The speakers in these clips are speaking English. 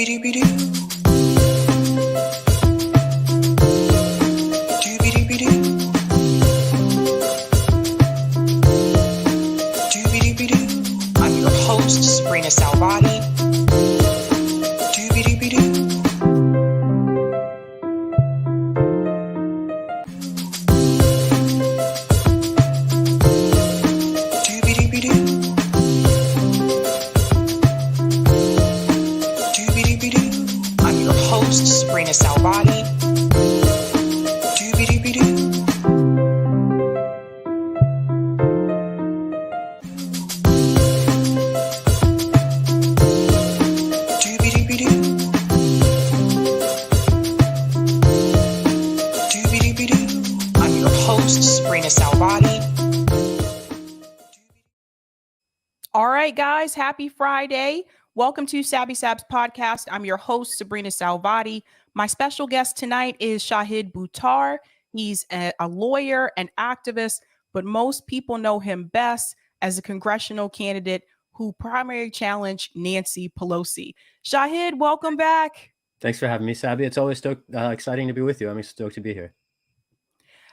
I'm your host, sabrinasalvati. I'm your host, sabrinasalvati. I'm your host, sabrinasalvati. All right, guys, happy Friday. Welcome to Sabby Sabs podcast. I'm your host, sabrinasalvati. My special guest tonight is SHAHID Buttar. He's a lawyer and activist, but most people know him best as a congressional candidate who primarily challenged Nancy Pelosi. SHAHID, welcome back. Thanks for having me, Sabby. It's always exciting to be with you. I'm stoked to be here.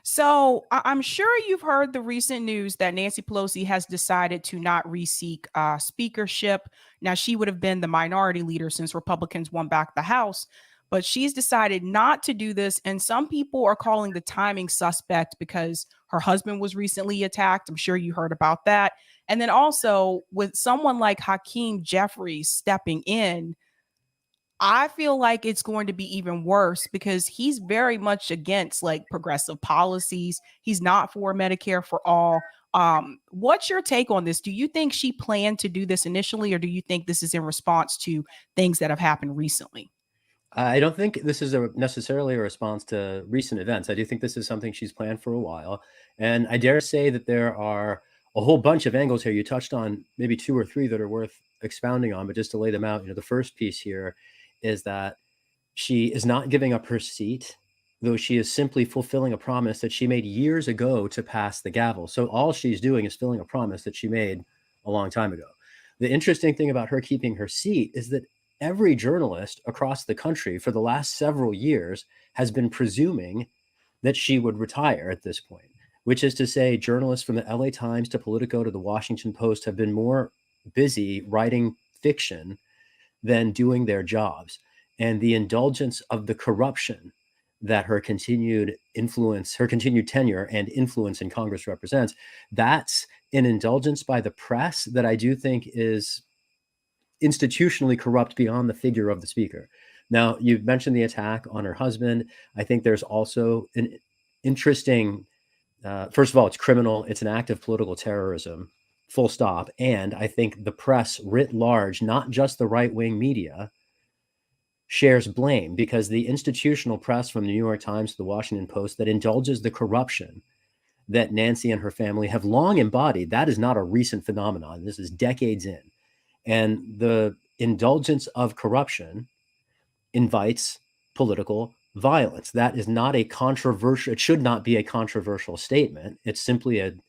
So I'm sure you've heard the recent news that Nancy Pelosi has decided to not reseek speakership. Now, she would have been the minority leader since Republicans won back the House, but she's decided not to do this. And some people are calling the timing suspect because her husband was recently attacked. I'm sure you heard about that. And then also with someone like Hakeem Jeffries stepping in, I feel like it's going to be even worse because he's very much against like progressive policies. He's not for Medicare for all. What's your take on this? Do you think she planned to do this initially, or do you think this is in response to things that have happened recently? I don't think this is necessarily a response to recent events. I do think this is something she's planned for a while. And I dare say that there are a whole bunch of angles here. You touched on maybe two or three that are worth expounding on, but just to lay them out, the first piece here is that she is not giving up her seat, though she is simply fulfilling a promise that she made years ago to pass the gavel. So all she's doing is filling a promise that she made a long time ago. The interesting thing about her keeping her seat is that every journalist across the country for the last several years has been presuming that she would retire at this point, which is to say journalists from the LA Times to Politico to the Washington Post have been more busy writing fiction than doing their jobs. And the indulgence of the corruption that her continued tenure and influence in Congress represents, that's an indulgence by the press that I do think is institutionally corrupt beyond the figure of the speaker. Now, you mentioned the attack on her husband. I think there's also an interesting, first of all, it's criminal. It's an act of political terrorism. Full stop. And I think the press writ large, not just the right-wing media, shares blame because the institutional press from the New York Times to the Washington Post that indulges the corruption that Nancy and her family have long embodied, that is not a recent phenomenon. This is decades in. And the indulgence of corruption invites political violence. That is not a controversial, it should not be a controversial statement. It's simply an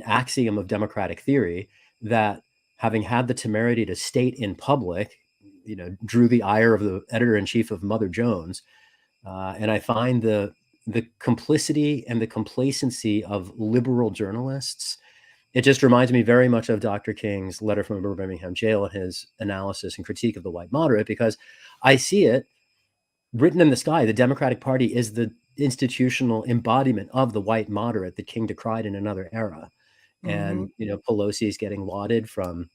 axiom of democratic theory that, having had the temerity to state in public, drew the ire of the editor-in-chief of Mother Jones. And I find the complicity and the complacency of liberal journalists, it just reminds me very much of Dr. King's letter from a Birmingham jail and his analysis and critique of the white moderate, because I see it written in the sky. The Democratic Party is the institutional embodiment of the white moderate that King decried in another era. And, Pelosi is getting lauded from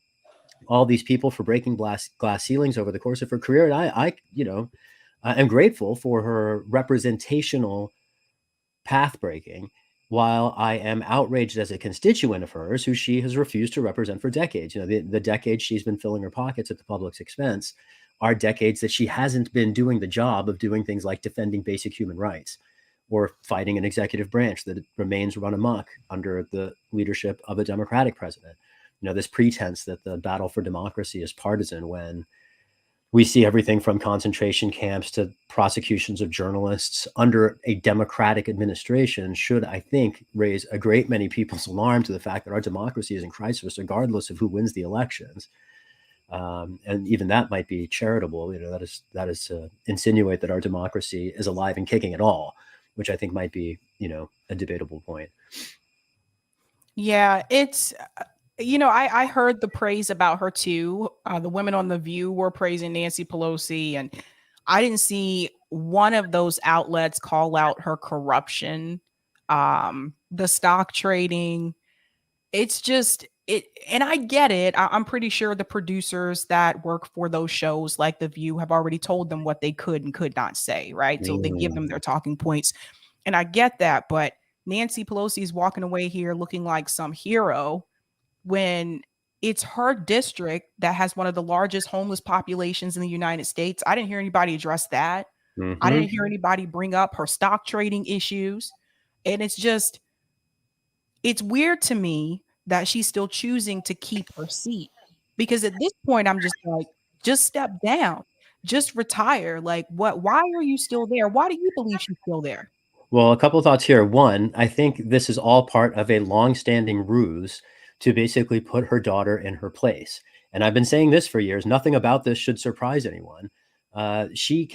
all these people for breaking glass ceilings over the course of her career. And I am grateful for her representational path breaking, while I am outraged as a constituent of hers who she has refused to represent for decades. The decades she's been filling her pockets at the public's expense are decades that she hasn't been doing the job of doing things like defending basic human rights or fighting an executive branch that remains run amok under the leadership of a Democratic president. This pretense that the battle for democracy is partisan, when we see everything from concentration camps to prosecutions of journalists under a Democratic administration, should, I think, raise a great many people's alarm to the fact that our democracy is in crisis, regardless of who wins the elections. And even that might be charitable. That is to insinuate that our democracy is alive and kicking at all, which I think might be, a debatable point. Yeah, it's I heard the praise about her too. The women on The View were praising Nancy Pelosi, and I didn't see one of those outlets call out her corruption, the stock trading. It's just it, and I get it. I'm pretty sure the producers that work for those shows, like The View, have already told them what they could and could not say, right? So they give them their talking points, and I get that. But Nancy Pelosi is walking away here looking like some hero when it's her district that has one of the largest homeless populations in the United States. I didn't hear anybody address that. I didn't hear anybody bring up her stock trading issues. And it's weird to me that she's still choosing to keep her seat, because at this point I'm just like, just step down, just retire. Like, why are you still there? Why do you believe she's still there? Well, a couple of thoughts here. One, I think this is all part of a long-standing ruse to basically put her daughter in her place. And I've been saying this for years. Nothing about this should surprise anyone. She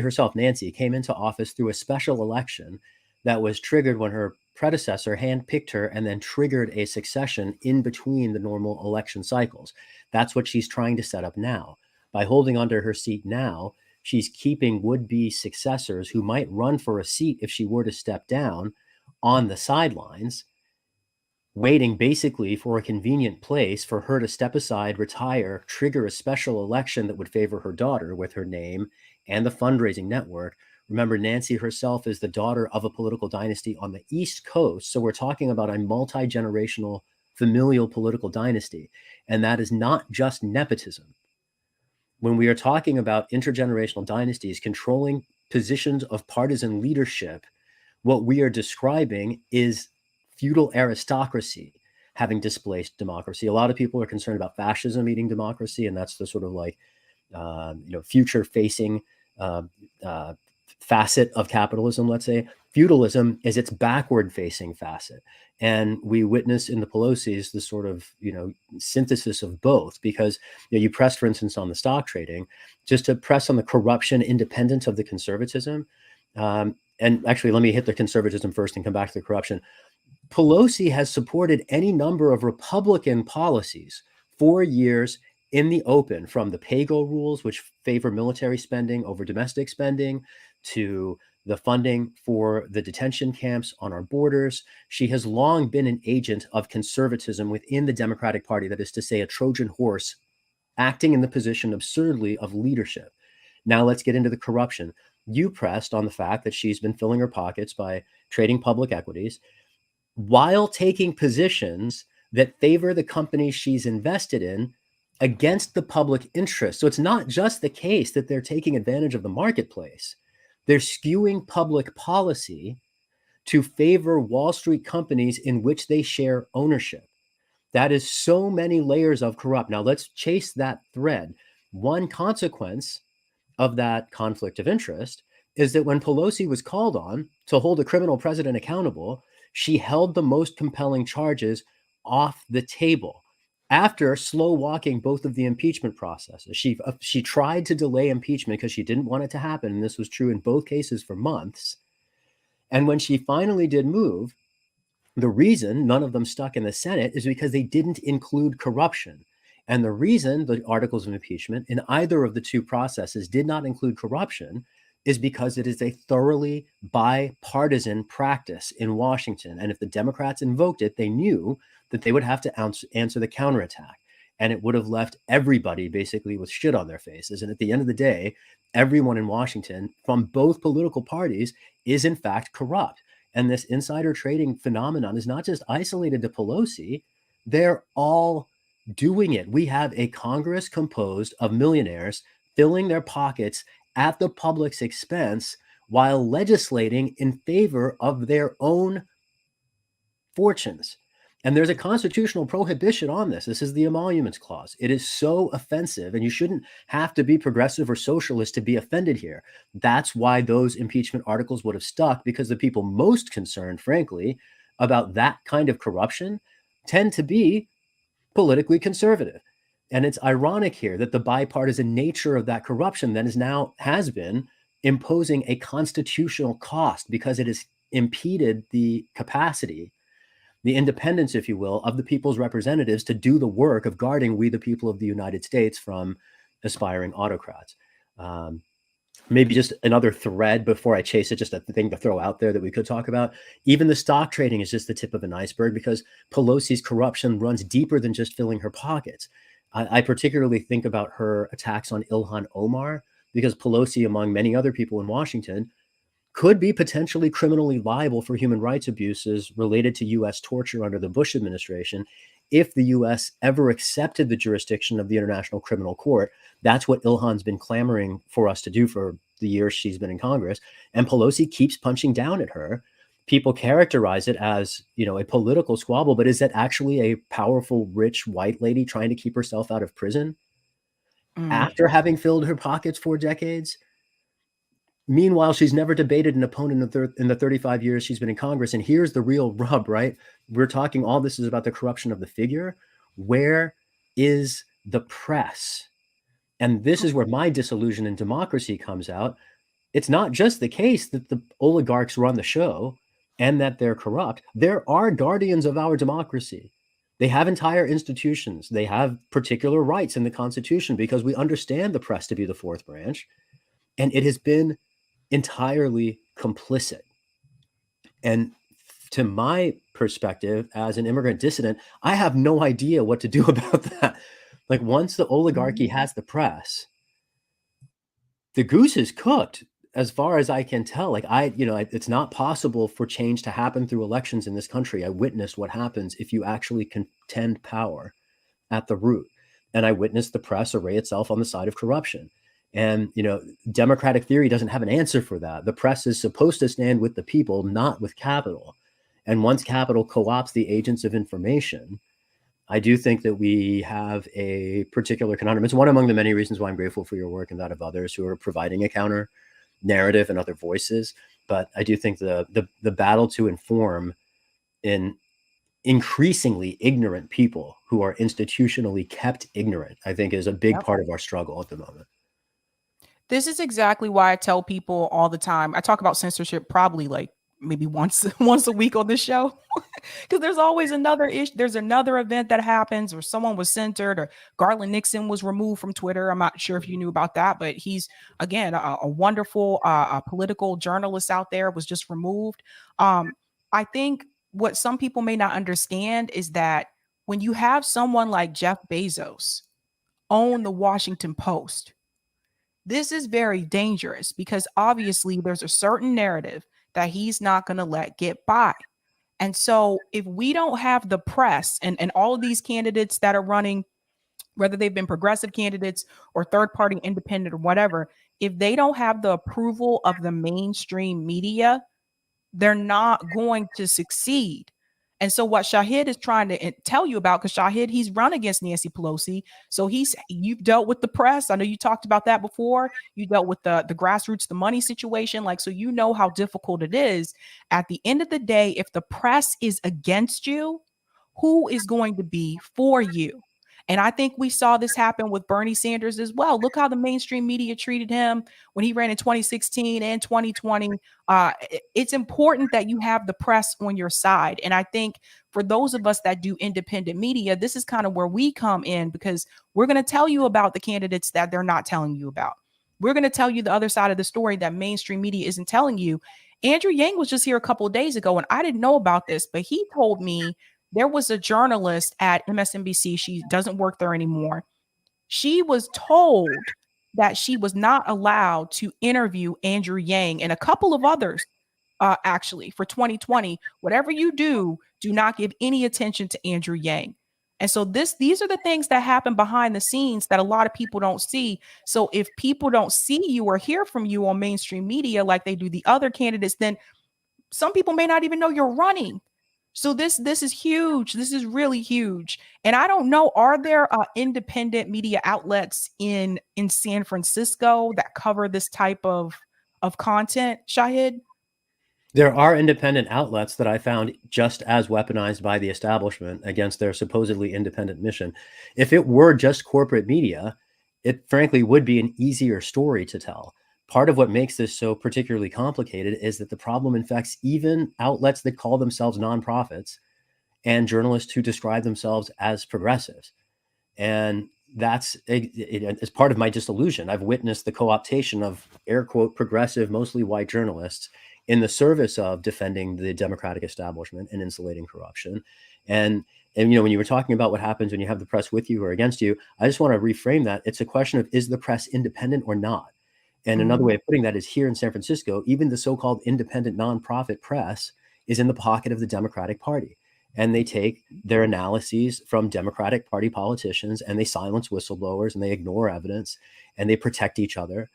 herself, Nancy, came into office through a special election that was triggered when her predecessor handpicked her and then triggered a succession in between the normal election cycles. That's what she's trying to set up now. By holding onto her seat now, she's keeping would-be successors who might run for a seat if she were to step down on the sidelines, waiting basically for a convenient place for her to step aside, retire, trigger a special election that would favor her daughter with her name and the fundraising network. Remember, Nancy herself is the daughter of a political dynasty on the East Coast. So we're talking about a multi-generational familial political dynasty. And that is not just nepotism. When we are talking about intergenerational dynasties controlling positions of partisan leadership, what we are describing is feudal aristocracy having displaced democracy. A lot of people are concerned about fascism eating democracy, and that's the sort of like, future-facing facet of capitalism, let's say. Feudalism is its backward-facing facet. And we witness in the Pelosi's the sort of, synthesis of both, because you pressed, for instance, on the stock trading, just to press on the corruption independent of the conservatism. And actually, let me hit the conservatism first and come back to the corruption. Pelosi has supported any number of Republican policies for years in the open, from the pay-go rules, which favor military spending over domestic spending, to the funding for the detention camps on our borders. She has long been an agent of conservatism within the Democratic Party, that is to say, a Trojan horse acting in the position absurdly of leadership. Now let's get into the corruption. You pressed on the fact that she's been filling her pockets by trading public equities while taking positions that favor the companies she's invested in against the public interest. So it's not just the case that they're taking advantage of the marketplace. They're skewing public policy to favor Wall Street companies in which they share ownership. That is so many layers of corrupt. Now let's chase that thread. One consequence of that conflict of interest is that when Pelosi was called on to hold a criminal president accountable, she held the most compelling charges off the table after slow walking both of the impeachment processes. She tried to delay impeachment because she didn't want it to happen. And this was true in both cases for months. And when she finally did move, the reason none of them stuck in the Senate is because they didn't include corruption. And the reason the articles of impeachment in either of the two processes did not include corruption is because it is a thoroughly bipartisan practice in Washington. And if the Democrats invoked it, they knew that they would have to answer the counterattack. And it would have left everybody basically with shit on their faces. And at the end of the day, everyone in Washington from both political parties is in fact corrupt. And this insider trading phenomenon is not just isolated to Pelosi. They're all doing it. We have a Congress composed of millionaires filling their pockets at the public's expense while legislating in favor of their own fortunes. And there's a constitutional prohibition on this. This is the emoluments clause. It is so offensive, and you shouldn't have to be progressive or socialist to be offended here. That's why those impeachment articles would have stuck, because the people most concerned, frankly, about that kind of corruption tend to be politically conservative. And it's ironic here that the bipartisan nature of that corruption that has been imposing a constitutional cost because it has impeded the capacity, the independence, if you will, of the people's representatives to do the work of guarding we, the people of the United States, from aspiring autocrats. Maybe just another thread before I chase it, just a thing to throw out there that we could talk about. Even the stock trading is just the tip of an iceberg because Pelosi's corruption runs deeper than just filling her pockets. I particularly think about her attacks on Ilhan Omar because Pelosi, among many other people in Washington, could be potentially criminally liable for human rights abuses related to U.S. torture under the Bush administration if the U.S. ever accepted the jurisdiction of the International Criminal Court. That's what Ilhan's been clamoring for us to do for the years she's been in Congress. And Pelosi keeps punching down at her. People characterize it as, a political squabble, but is that actually a powerful, rich white lady trying to keep herself out of prison after having filled her pockets for decades? Meanwhile, she's never debated an opponent in the 35 years she's been in Congress. And here's the real rub, right? We're talking, all this is about the corruption of the figure. Where is the press? And this is where my disillusion in democracy comes out. It's not just the case that the oligarchs run the show and that they're corrupt. There are guardians of our democracy. They have entire institutions. They have particular rights in the Constitution because we understand the press to be the fourth branch. And it has been entirely complicit. And to my perspective as an immigrant dissident, I have no idea what to do about that. Like, once the oligarchy has the press, the goose is cooked as far as I can tell. Like, it's not possible for change to happen through elections in this country. I witnessed what happens if you actually contend power at the root. And I witnessed the press array itself on the side of corruption. And, democratic theory doesn't have an answer for that. The press is supposed to stand with the people, not with capital. And once capital co-opts the agents of information, I do think that we have a particular conundrum. It's one among the many reasons why I'm grateful for your work and that of others who are providing a counter narrative and other voices. But I do think the battle to inform in increasingly ignorant people who are institutionally kept ignorant, I think, is a big part of our struggle at the moment. This is exactly why I tell people all the time. I talk about censorship probably like maybe once a week on this show, because there's always another issue. There's another event that happens, or someone was censored, or Garland Nixon was removed from Twitter. I'm not sure if you knew about that, but he's, again, a wonderful political journalist out there, was just removed. I think what some people may not understand is that when you have someone like Jeff Bezos own the Washington Post, this is very dangerous because obviously there's a certain narrative that he's not going to let get by. And so if we don't have the press and all of these candidates that are running, whether they've been progressive candidates or third party independent or whatever, if they don't have the approval of the mainstream media, they're not going to succeed. And so what Shahid is trying to tell you about, because Shahid, he's run against Nancy Pelosi. So you've dealt with the press. I know you talked about that before. You dealt with the grassroots, the money situation. Like, so you know how difficult it is. At the end of the day, if the press is against you, who is going to be for you? And I think we saw this happen with Bernie Sanders as well. Look how the mainstream media treated him when he ran in 2016 and 2020. It's important that you have the press on your side. And I think for those of us that do independent media, this is kind of where we come in, because we're going to tell you about the candidates that they're not telling you about. We're going to tell you the other side of the story that mainstream media isn't telling you. Andrew Yang was just here a couple of days ago, and I didn't know about this, but he told me there was a journalist at MSNBC. She doesn't work there anymore. She was told that she was not allowed to interview Andrew Yang and a couple of others, actually, for 2020. Whatever you do not give any attention to Andrew Yang. And so these are the things that happen behind the scenes that a lot of people don't see. So if people don't see you or hear from you on mainstream media like they do the other candidates, then some people may not even know you're running. So this is huge. This is really huge. And I don't know, are there independent media outlets in San Francisco that cover this type of content, Shahid? There are independent outlets that I found just as weaponized by the establishment against their supposedly independent mission. If it were just corporate media, it frankly would be an easier story to tell. Part of what makes this so particularly complicated is that the problem infects even outlets that call themselves nonprofits and journalists who describe themselves as progressives. And that's as part of my disillusion. I've witnessed the co-optation of air quote progressive, mostly white journalists in the service of defending the democratic establishment and insulating corruption. And when you were talking about what happens when you have the press with you or against you, I just want to reframe that. It's a question of, is the press independent or not? And another way of putting that is, here in San Francisco, even the so-called independent nonprofit press is in the pocket of the Democratic Party. And they take their analyses from Democratic Party politicians and they silence whistleblowers and they ignore evidence and they protect each other.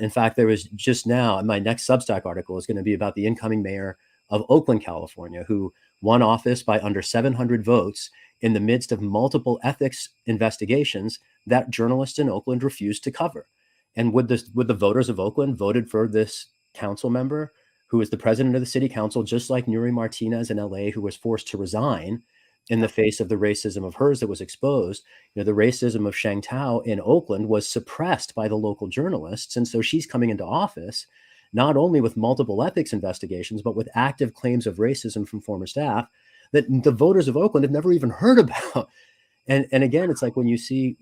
In fact, there was just now, my next Substack article is going to be about the incoming mayor of Oakland, California, who won office by under 700 votes in the midst of multiple ethics investigations that journalists in Oakland refused to cover. And would the voters of Oakland voted for this council member who is the president of the city council, just like Nuri Martinez in LA, who was forced to resign in the face of the racism of hers that was exposed. The racism of Sheng Tao in Oakland was suppressed by the local journalists. And so she's coming into office, not only with multiple ethics investigations, but with active claims of racism from former staff that the voters of Oakland have never even heard about. And again, it's like when you see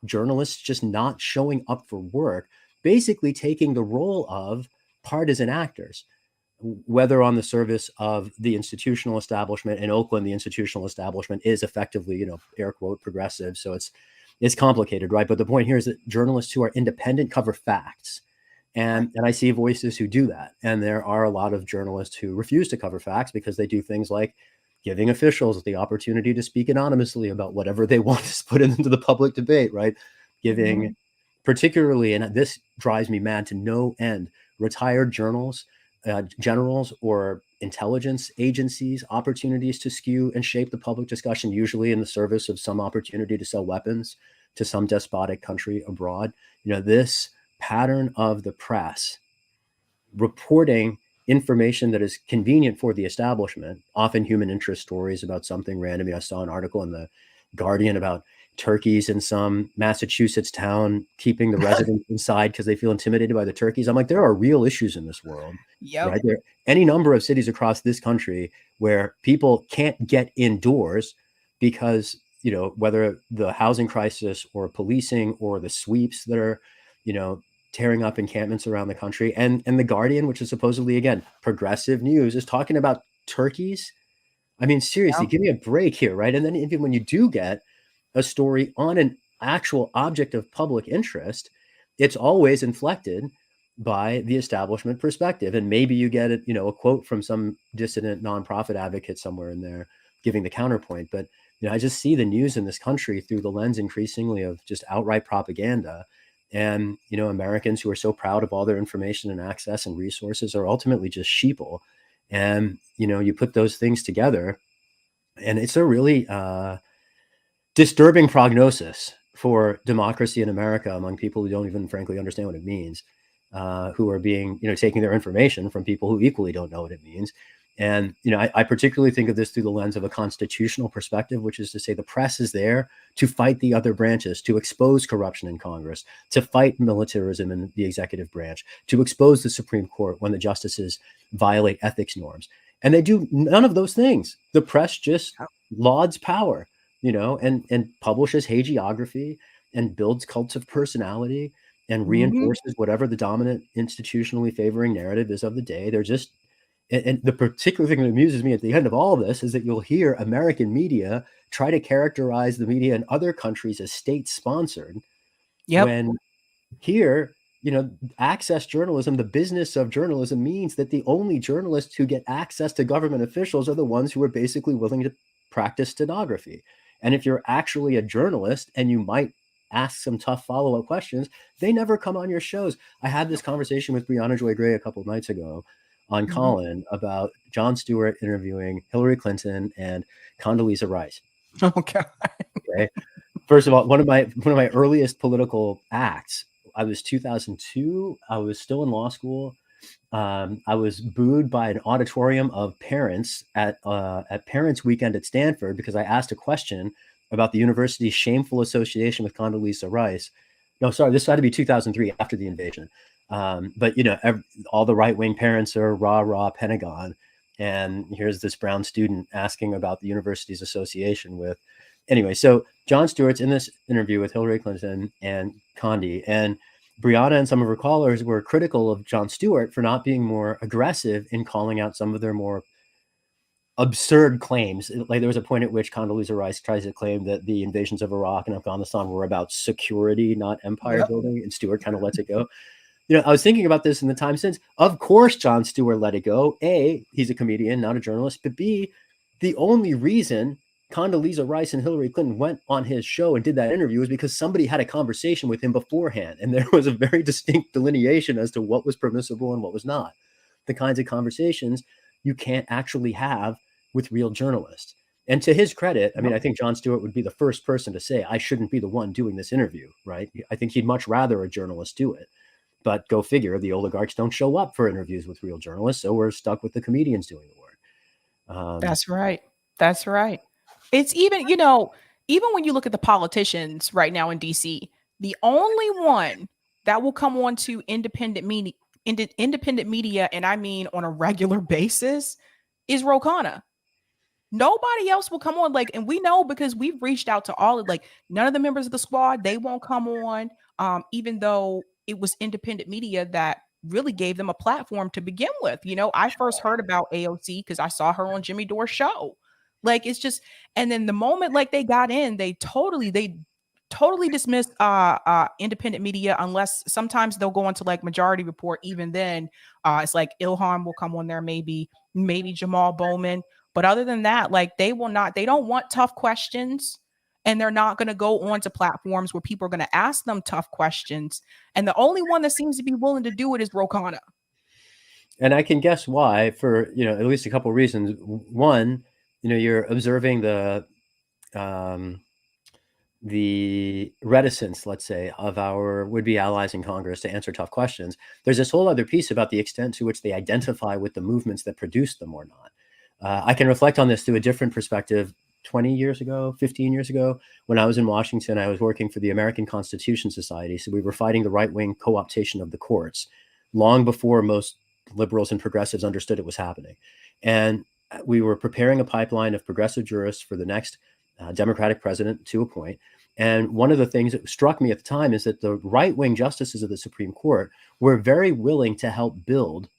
journalists just not showing up for work, basically taking the role of partisan actors, whether on the service of the institutional establishment. In Oakland, the institutional establishment is effectively, air quote, progressive. So it's complicated, right? But the point here is that journalists who are independent cover facts. And I see voices who do that. And there are a lot of journalists who refuse to cover facts because they do things like giving officials the opportunity to speak anonymously about whatever they want to put into the public debate, right? Giving particularly, and this drives me mad to no end, retired generals or intelligence agencies opportunities to skew and shape the public discussion, usually in the service of some opportunity to sell weapons to some despotic country abroad. This pattern of the press reporting information that is convenient for the establishment, often human interest stories about something random. I saw an article in the Guardian about turkeys in some Massachusetts town keeping the residents inside because they feel intimidated by the turkeys. I'm like, there are real issues in this world, right? There are any number of cities across this country where people can't get indoors because, whether the housing crisis or policing or the sweeps that are, tearing up encampments around the country. And the Guardian, which is supposedly, again, progressive news, is talking about turkeys. I mean, seriously, give me a break here, right? And then even when you do get a story on an actual object of public interest, it's always inflected by the establishment perspective. And maybe you get a quote from some dissident nonprofit advocate somewhere in there giving the counterpoint. But I just see the news in this country through the lens increasingly of just outright propaganda. And Americans who are so proud of all their information and access and resources are ultimately just sheeple. And you put those things together, and it's a really disturbing prognosis for democracy in America among people who don't even frankly understand what it means, who are being, taking their information from people who equally don't know what it means. And, I particularly think of this through the lens of a constitutional perspective, which is to say the press is there to fight the other branches, to expose corruption in Congress, to fight militarism in the executive branch, to expose the Supreme Court when the justices violate ethics norms. And they do none of those things. The press just lauds power, and publishes hagiography and builds cults of personality and reinforces whatever the dominant institutionally favoring narrative is of the day. They're just, and the particular thing that amuses me at the end of all this is that you'll hear American media try to characterize the media in other countries as state-sponsored. When here, access journalism, the business of journalism, means that the only journalists who get access to government officials are the ones who are basically willing to practice stenography. And if you're actually a journalist and you might ask some tough follow-up questions, they never come on your shows. I had this conversation with Brianna Joy Gray a couple of nights ago on Colin about Jon Stewart interviewing Hillary Clinton and Condoleezza Rice. Okay. First of all, one of my earliest political acts, I was 2002. I was still in law school. I was booed by an auditorium of parents at Parents Weekend at Stanford because I asked a question about the university's shameful association with Condoleezza Rice. No, sorry, this had to be 2003 after the invasion. But all the right-wing parents are rah Pentagon, and here's this brown student asking about the university's association with. Anyway, so Jon Stewart's in this interview with Hillary Clinton and Condi, and Brianna and some of her callers were critical of Jon Stewart for not being more aggressive in calling out some of their more absurd claims. Like there was a point at which Condoleezza Rice tries to claim that the invasions of Iraq and Afghanistan were about security, not empire building, and Stewart kind of lets it go. I was thinking about this in the time since. Of course, Jon Stewart let it go. A, he's a comedian, not a journalist. But B, the only reason Condoleezza Rice and Hillary Clinton went on his show and did that interview was because somebody had a conversation with him beforehand. And there was a very distinct delineation as to what was permissible and what was not. The kinds of conversations you can't actually have with real journalists. And to his credit, I mean, I think Jon Stewart would be the first person to say, I shouldn't be the one doing this interview, right? I think he'd much rather a journalist do it. But go figure, the oligarchs don't show up for interviews with real journalists, so we're stuck with the comedians doing the work. That's right. That's right. It's even, even when you look at the politicians right now in DC, the only one that will come on to independent media, and I mean on a regular basis, is Ro Khanna. Nobody else will come on. And we know because we've reached out to all of none of the members of the squad, they won't come on. Even though it was independent media that really gave them a platform to begin with. I first heard about AOC because I saw her on Jimmy Dore's show. It's just, and then the moment they got in, they totally dismissed independent media, unless sometimes they'll go into Majority Report. Even then, it's Ilhan will come on there, maybe Jamal Bowman. But other than that, they don't want tough questions, and they're not going to go on to platforms where people are going to ask them tough questions. And the only one that seems to be willing to do it is Ro Khanna. And I can guess why, for at least a couple of reasons. One, you're observing the reticence, let's say, of our would-be allies in Congress to answer tough questions. There's this whole other piece about the extent to which they identify with the movements that produce them or not. I can reflect on this through a different perspective. 20 years ago, 15 years ago, when I was in Washington, I was working for the American Constitution Society. So we were fighting the right-wing co-optation of the courts long before most liberals and progressives understood it was happening. And we were preparing a pipeline of progressive jurists for the next Democratic president to appoint. And one of the things that struck me at the time is that the right-wing justices of the Supreme Court were very willing to help build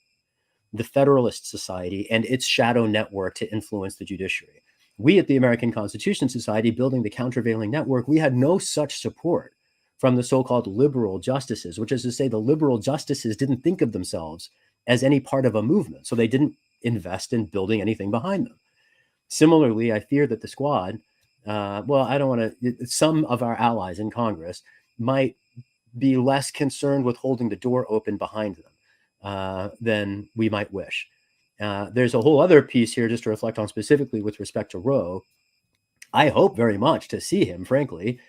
the Federalist Society and its shadow network to influence the judiciary. We at the American Constitution Society, building the countervailing network, we had no such support from the so-called liberal justices, which is to say the liberal justices didn't think of themselves as any part of a movement. So they didn't invest in building anything behind them. Similarly, I fear that the squad, some of our allies in Congress might be less concerned with holding the door open behind them than we might wish. There's a whole other piece here just to reflect on specifically with respect to Roe. I hope very much to see him, frankly,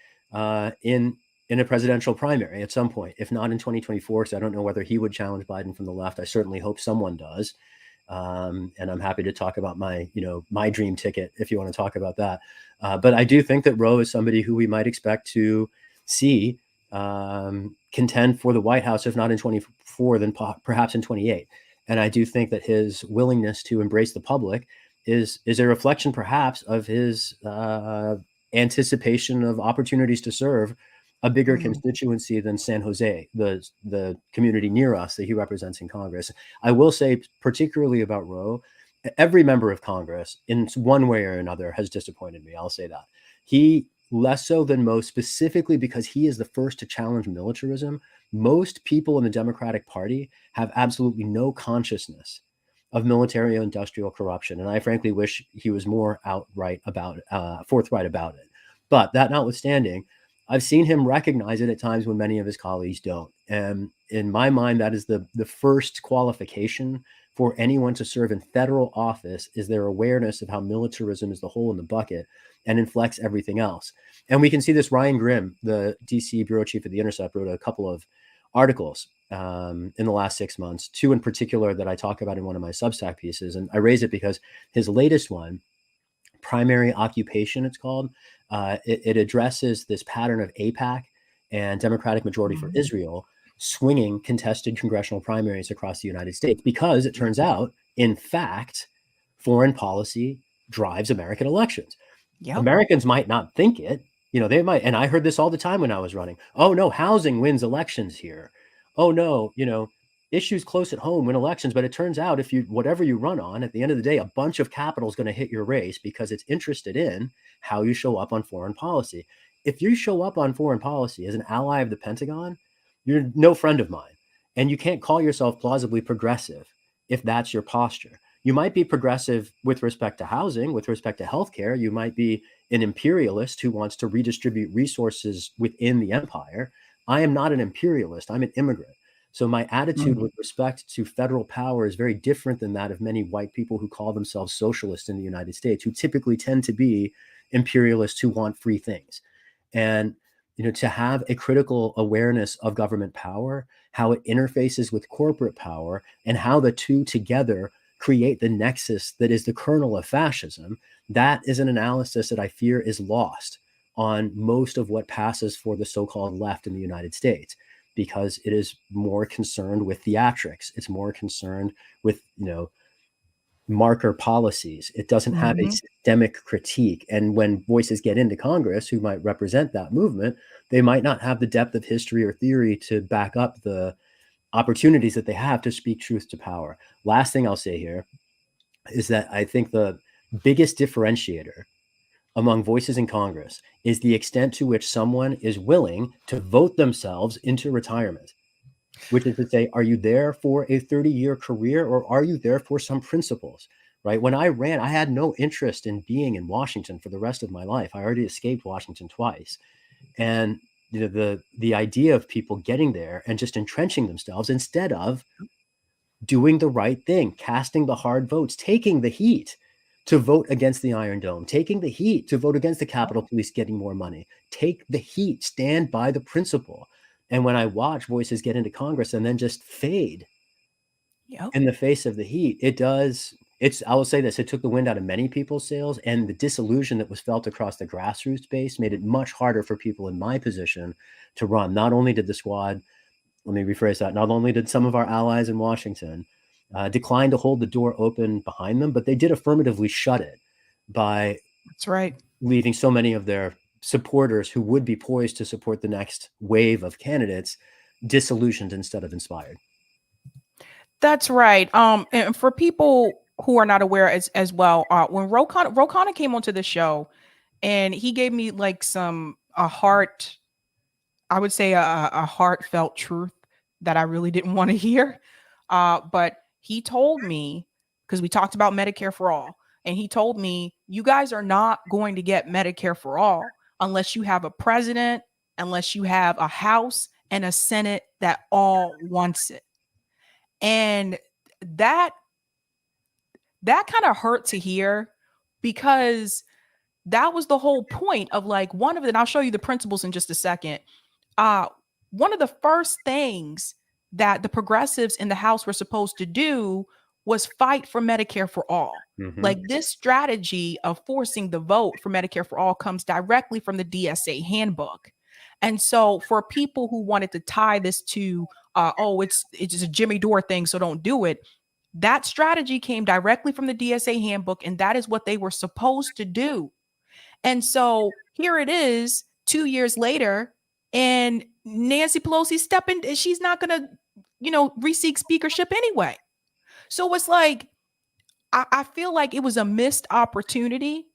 in a presidential primary at some point, if not in 2024, because I don't know whether he would challenge Biden from the left. I certainly hope someone does. And I'm happy to talk about my dream ticket if you want to talk about that. But I do think that Roe is somebody who we might expect to see contend for the White House, if not in 24, then perhaps in 28. And I do think that his willingness to embrace the public is a reflection perhaps of his anticipation of opportunities to serve a bigger constituency than San Jose, the community near us that he represents in Congress. I will say, particularly about Roe, every member of Congress in one way or another has disappointed me. I'll say that. He, less so than most, specifically because he is the first to challenge militarism. Most people in the Democratic Party have absolutely no consciousness of military-industrial corruption. And I frankly wish he was more forthright about it. But that notwithstanding, I've seen him recognize it at times when many of his colleagues don't. And in my mind, that is the first qualification for anyone to serve in federal office, is their awareness of how militarism is the hole in the bucket and inflects everything else. And we can see this. Ryan Grimm, the DC bureau chief of The Intercept, wrote a couple of articles in the last 6 months, two in particular that I talk about in one of my Substack pieces. And I raise it because his latest one, Primary Occupation, it's called, it addresses this pattern of AIPAC and Democratic Majority for Israel swinging contested congressional primaries across the United States, because it turns out, in fact, foreign policy drives American elections. Yep. Americans might not think it, they might, and I heard this all the time when I was running. Oh no, housing wins elections here. Oh no, issues close at home win elections. But it turns out, if whatever you run on, at the end of the day, a bunch of capital is going to hit your race because it's interested in how you show up on foreign policy. If you show up on foreign policy as an ally of the Pentagon, you're no friend of mine. And you can't call yourself plausibly progressive if that's your posture. You might be progressive with respect to housing, with respect to healthcare. You might be an imperialist who wants to redistribute resources within the empire. I am not an imperialist. I'm an immigrant. So my attitude with respect to federal power is very different than that of many white people who call themselves socialists in the United States, who typically tend to be imperialists who want free things. And to have a critical awareness of government power, how it interfaces with corporate power, and how the two together create the nexus that is the kernel of fascism, that is an analysis that I fear is lost on most of what passes for the so-called left in the United States, because it is more concerned with theatrics. It's more concerned with, marker policies. It doesn't have a systemic critique. And when voices get into Congress who might represent that movement, they might not have the depth of history or theory to back up the opportunities that they have to speak truth to power. Last thing I'll say here is that I think the biggest differentiator among voices in Congress is the extent to which someone is willing to vote themselves into retirement, which is to say, are you there for a 30-year career, or are you there for some principles, right? When I ran, I had no interest in being in Washington for the rest of my life. I already escaped Washington twice. And the idea of people getting there and just entrenching themselves instead of doing the right thing, casting the hard votes, taking the heat to vote against the Iron Dome, taking the heat to vote against the Capitol Police getting more money, take the heat, stand by the principle. And when I watch voices get into Congress and then just fade in the face of the heat, I will say this, it took the wind out of many people's sails, and the disillusion that was felt across the grassroots base made it much harder for people in my position to run. Not only did the squad, let me rephrase that, not only did some of our allies in Washington decline to hold the door open behind them, but they did affirmatively shut it by leaving so many of their supporters who would be poised to support the next wave of candidates disillusioned instead of inspired. That's right. And for people who are not aware as well, when Ro Khanna came onto the show, and he gave me like a heartfelt truth that I really didn't want to hear. But he told me, because we talked about Medicare for all, and he told me, you guys are not going to get Medicare for all unless you have a president, unless you have a House and a Senate that all wants it. And that kind of hurt to hear, because that was the whole point of like and I'll show you the principles in just a second. One of the first things that the progressives in the House were supposed to do was fight for Medicare for all. Like, this strategy of forcing the vote for Medicare for all comes directly from the DSA handbook. And so for people who wanted to tie this to, it's just a Jimmy Dore thing, so don't do it, that strategy came directly from the DSA handbook, and that is what they were supposed to do. And so here it is 2 years later, and Nancy Pelosi stepping, she's not going to, re-seek speakership anyway. So it's like, I feel like it was a missed opportunity,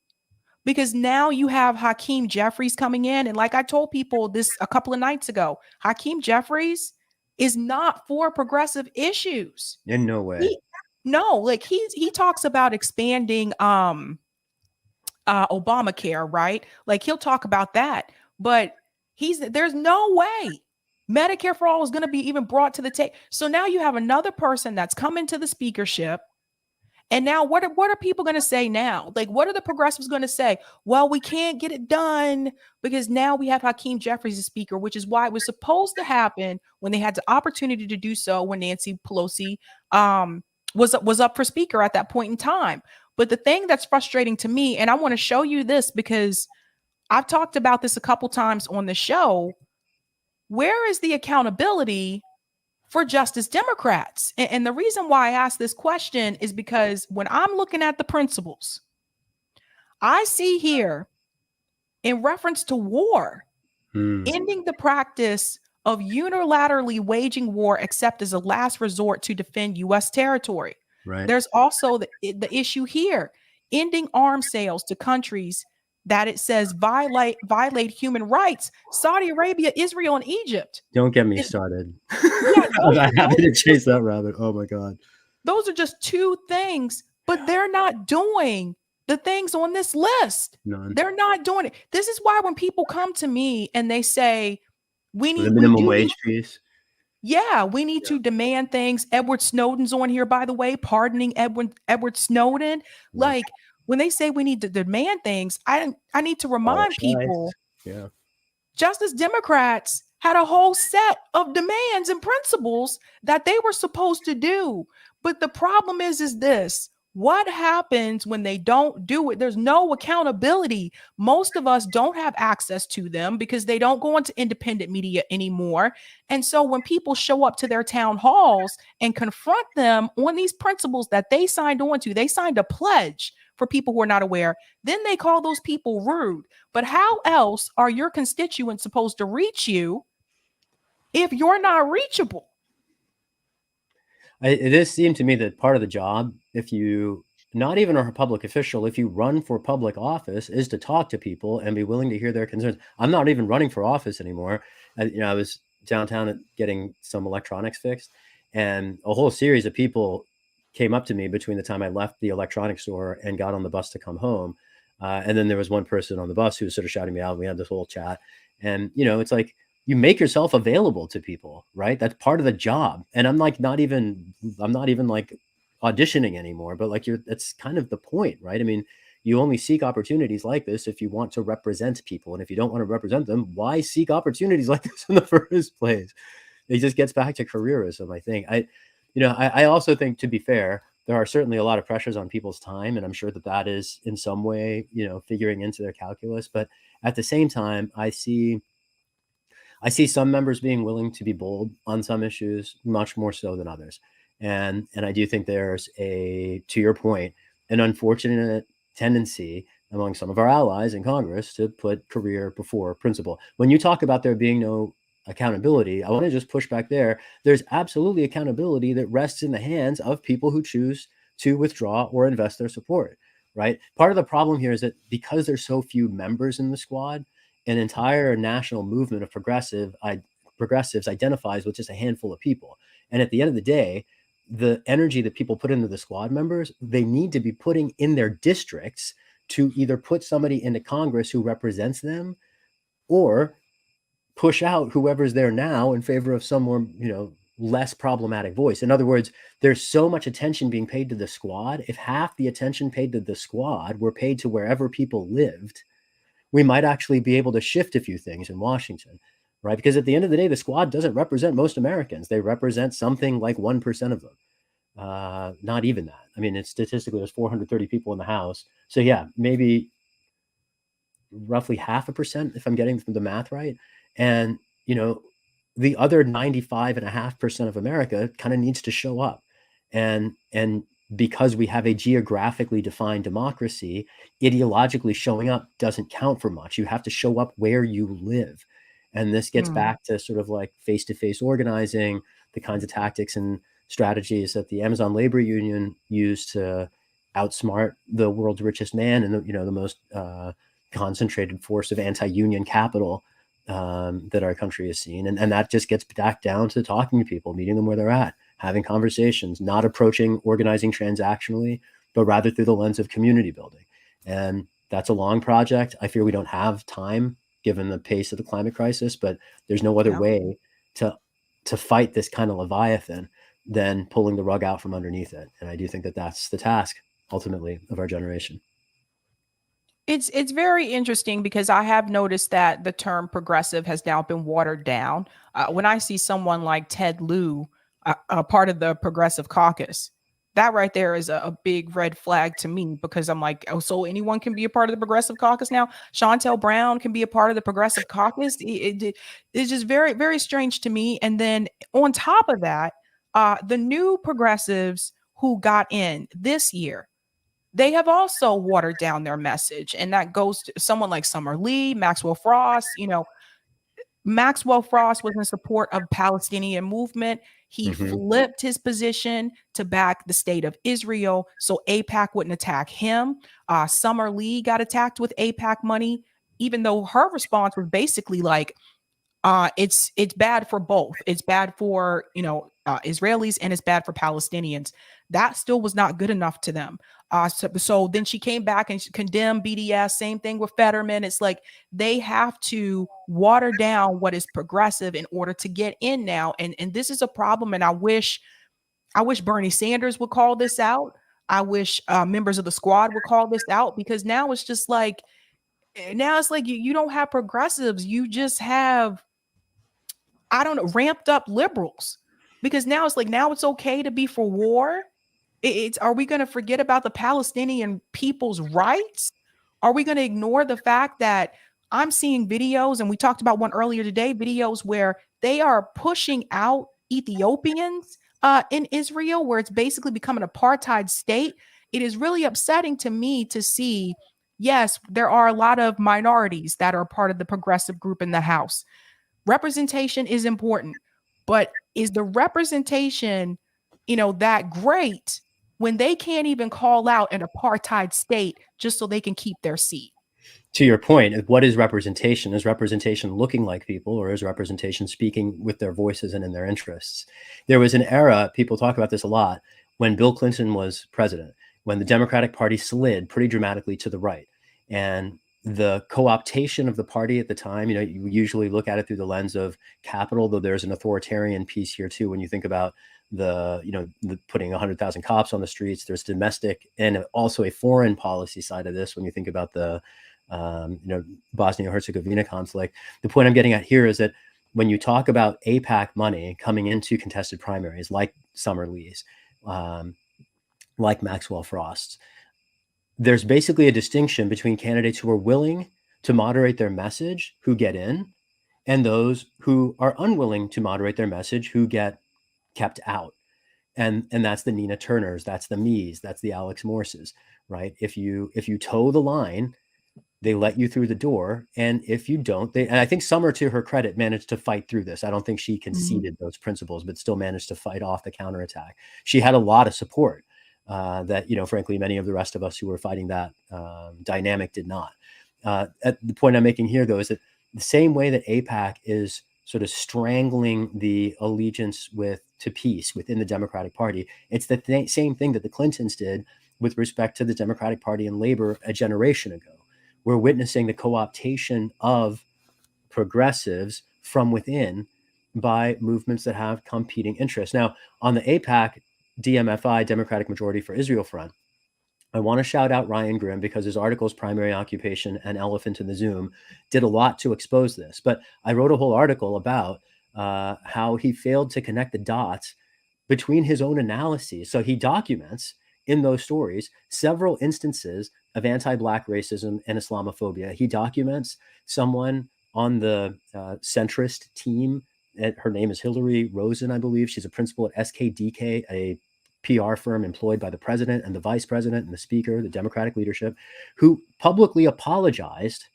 because now you have Hakeem Jeffries coming in. And like I told people this a couple of nights ago, Hakeem Jeffries is not for progressive issues. In no way. He talks about expanding Obamacare, right? Like, he'll talk about that, but there's no way Medicare for all is going to be even brought to the table. So now you have another person that's come into the speakership, And now what are people going to say now? Like, what are the progressives going to say? Well, we can't get it done because now we have Hakeem Jeffries as speaker, which is why it was supposed to happen when they had the opportunity to do so when Nancy Pelosi was up for speaker at that point in time. But the thing that's frustrating to me, and I want to show you this because I've talked about this a couple times on the show, where is the accountability for Justice Democrats? And the reason why I ask this question is because when I'm looking at the principles, I see here in reference to war, ending the practice of unilaterally waging war except as a last resort to defend U.S. territory. Right. There's also the issue here, ending arms sales to countries that it says violate human rights. Saudi Arabia, Israel, and Egypt. Don't get me started. Yeah, I'm happy to chase that rabbit. Oh my God. Those are just two things, but they're not doing the things on this list. None. They're not doing it. This is why when people come to me and they say, we need the minimum wage piece. Yeah, we need to demand things. Edward Snowden's on here, by the way, pardoning Edward Snowden. Like, when they say we need to demand things, I need to remind people, Justice Democrats had a whole set of demands and principles that they were supposed to do. But the problem is this: what happens when they don't do it? There's no accountability. Most of us don't have access to them because they don't go into independent media anymore. And so when people show up to their town halls and confront them on these principles that they signed on to, they signed a pledge. For people who are not aware, then they call those people rude. But how else are your constituents supposed to reach you if you're not reachable? It does seem to me that part of the job, if you not even are a public official, if you run for public office, is to talk to people and be willing to hear their concerns. I'm not even running for office anymore. I was downtown getting some electronics fixed, and a whole series of people came up to me between the time I left the electronics store and got on the bus to come home. And then there was one person on the bus who was sort of shouting me out. We had this whole chat, and it's like, you make yourself available to people, right? That's part of the job. And I'm not even like auditioning anymore, but like that's kind of the point, right? I mean, you only seek opportunities like this if you want to represent people. And if you don't want to represent them, why seek opportunities like this in the first place? It just gets back to careerism, I think. I also think, to be fair, there are certainly a lot of pressures on people's time, and I'm sure that is in some way, figuring into their calculus. But at the same time, I see some members being willing to be bold on some issues, much more so than others. And I do think there's to your point, an unfortunate tendency among some of our allies in Congress to put career before principle. When you talk about there being no accountability, I want to just push back there. There's absolutely accountability that rests in the hands of people who choose to withdraw or invest their support, right? Part of the problem here is that because there's so few members in the squad, an entire national movement of progressives identifies with just a handful of people. And at the end of the day, the energy that people put into the squad members, they need to be putting in their districts to either put somebody into Congress who represents them or push out whoever's there now in favor of some more, less problematic voice. In other words, there's so much attention being paid to the squad. If half the attention paid to the squad were paid to wherever people lived, we might actually be able to shift a few things in Washington, right? Because at the end of the day, the squad doesn't represent most Americans. They represent something like 1% of them. Not even that. I mean, it's statistically, there's 430 people in the House. So yeah, maybe roughly 0.5%, if I'm getting the math right. And, the other 95.5% of America kind of needs to show up. And because we have a geographically defined democracy, ideologically showing up doesn't count for much. You have to show up where you live. And this gets back to sort of like face-to-face organizing, the kinds of tactics and strategies that the Amazon Labor Union used to outsmart the world's richest man and the most concentrated force of anti-union capital that our country has seen. And that just gets back down to talking to people, meeting them where they're at, having conversations, not approaching organizing transactionally, but rather through the lens of community building. And that's a long project. I fear we don't have time given the pace of the climate crisis, but there's no other way to fight this kind of Leviathan than pulling the rug out from underneath it. And I do think that that's the task ultimately of our generation. It's very interesting because I have noticed that the term progressive has now been watered down. When I see someone like Ted Lieu, a part of the Progressive Caucus, that right there is a big red flag to me because I'm like, oh, so anyone can be a part of the Progressive Caucus now? Chantel Brown can be a part of the Progressive Caucus. It's just very, very strange to me. And then on top of that, the new progressives who got in this year, they have also watered down their message. And that goes to someone like Summer Lee, Maxwell Frost. Maxwell Frost was in support of Palestinian movement. He flipped his position to back the state of Israel so AIPAC wouldn't attack him. Summer Lee got attacked with AIPAC money, even though her response was basically like, it's bad for both. It's bad for Israelis and it's bad for Palestinians. That still was not good enough to them. So then she came back and condemned BDS. Same thing with Fetterman. It's like they have to water down what is progressive in order to get in now. And this is a problem. And I wish Bernie Sanders would call this out. I wish members of the squad would call this out, because now it's just like you don't have progressives. You just have, I don't know, ramped up liberals, because now it's okay to be for war. Are we going to forget about the Palestinian people's rights? Are we going to ignore the fact that I'm seeing videos, and we talked about one earlier today, videos where they are pushing out Ethiopians in Israel, where it's basically become an apartheid state? It is really upsetting to me to see, yes, there are a lot of minorities that are part of the progressive group in the House. Representation is important, but is the representation, that great when they can't even call out an apartheid state just so they can keep their seat? To your point, what is representation? Is representation looking like people, or is representation speaking with their voices and in their interests? There was an era, people talk about this a lot, when Bill Clinton was president, when the Democratic Party slid pretty dramatically to the right. And the co-optation of the party at the time, you usually look at it through the lens of capital, though there's an authoritarian piece here too. When you think about the putting 100,000 cops on the streets, there's domestic and also a foreign policy side of this. When you think about the Bosnia-Herzegovina conflict, the point I'm getting at here is that when you talk about AIPAC money coming into contested primaries, like Summer Lee's, like Maxwell Frost's, there's basically a distinction between candidates who are willing to moderate their message, who get in, and those who are unwilling to moderate their message, who get kept out. And that's the Nina Turners, that's the Mees, that's the Alex Morses, right? If you toe the line, they let you through the door. And if you don't, and I think Summer, to her credit, managed to fight through this. I don't think she conceded those principles, but still managed to fight off the counterattack. She had a lot of support. That, frankly, many of the rest of us who were fighting that dynamic did not. At the point I'm making here, though, is that the same way that AIPAC is sort of strangling the allegiance to peace within the Democratic Party, it's the same thing that the Clintons did with respect to the Democratic Party and Labor a generation ago. We're witnessing the co-optation of progressives from within by movements that have competing interests. Now, on the AIPAC, DMFI, Democratic Majority for Israel front, I want to shout out Ryan Grimm, because his articles, Primary Occupation and Elephant in the Zoom, did a lot to expose this. But I wrote a whole article about how he failed to connect the dots between his own analyses. So he documents in those stories several instances of anti-Black racism and Islamophobia. He documents someone on the centrist team. Her name is Hillary Rosen, I believe. She's a principal at SKDK, a PR firm employed by the president and the vice president and the speaker, the Democratic leadership, who publicly apologized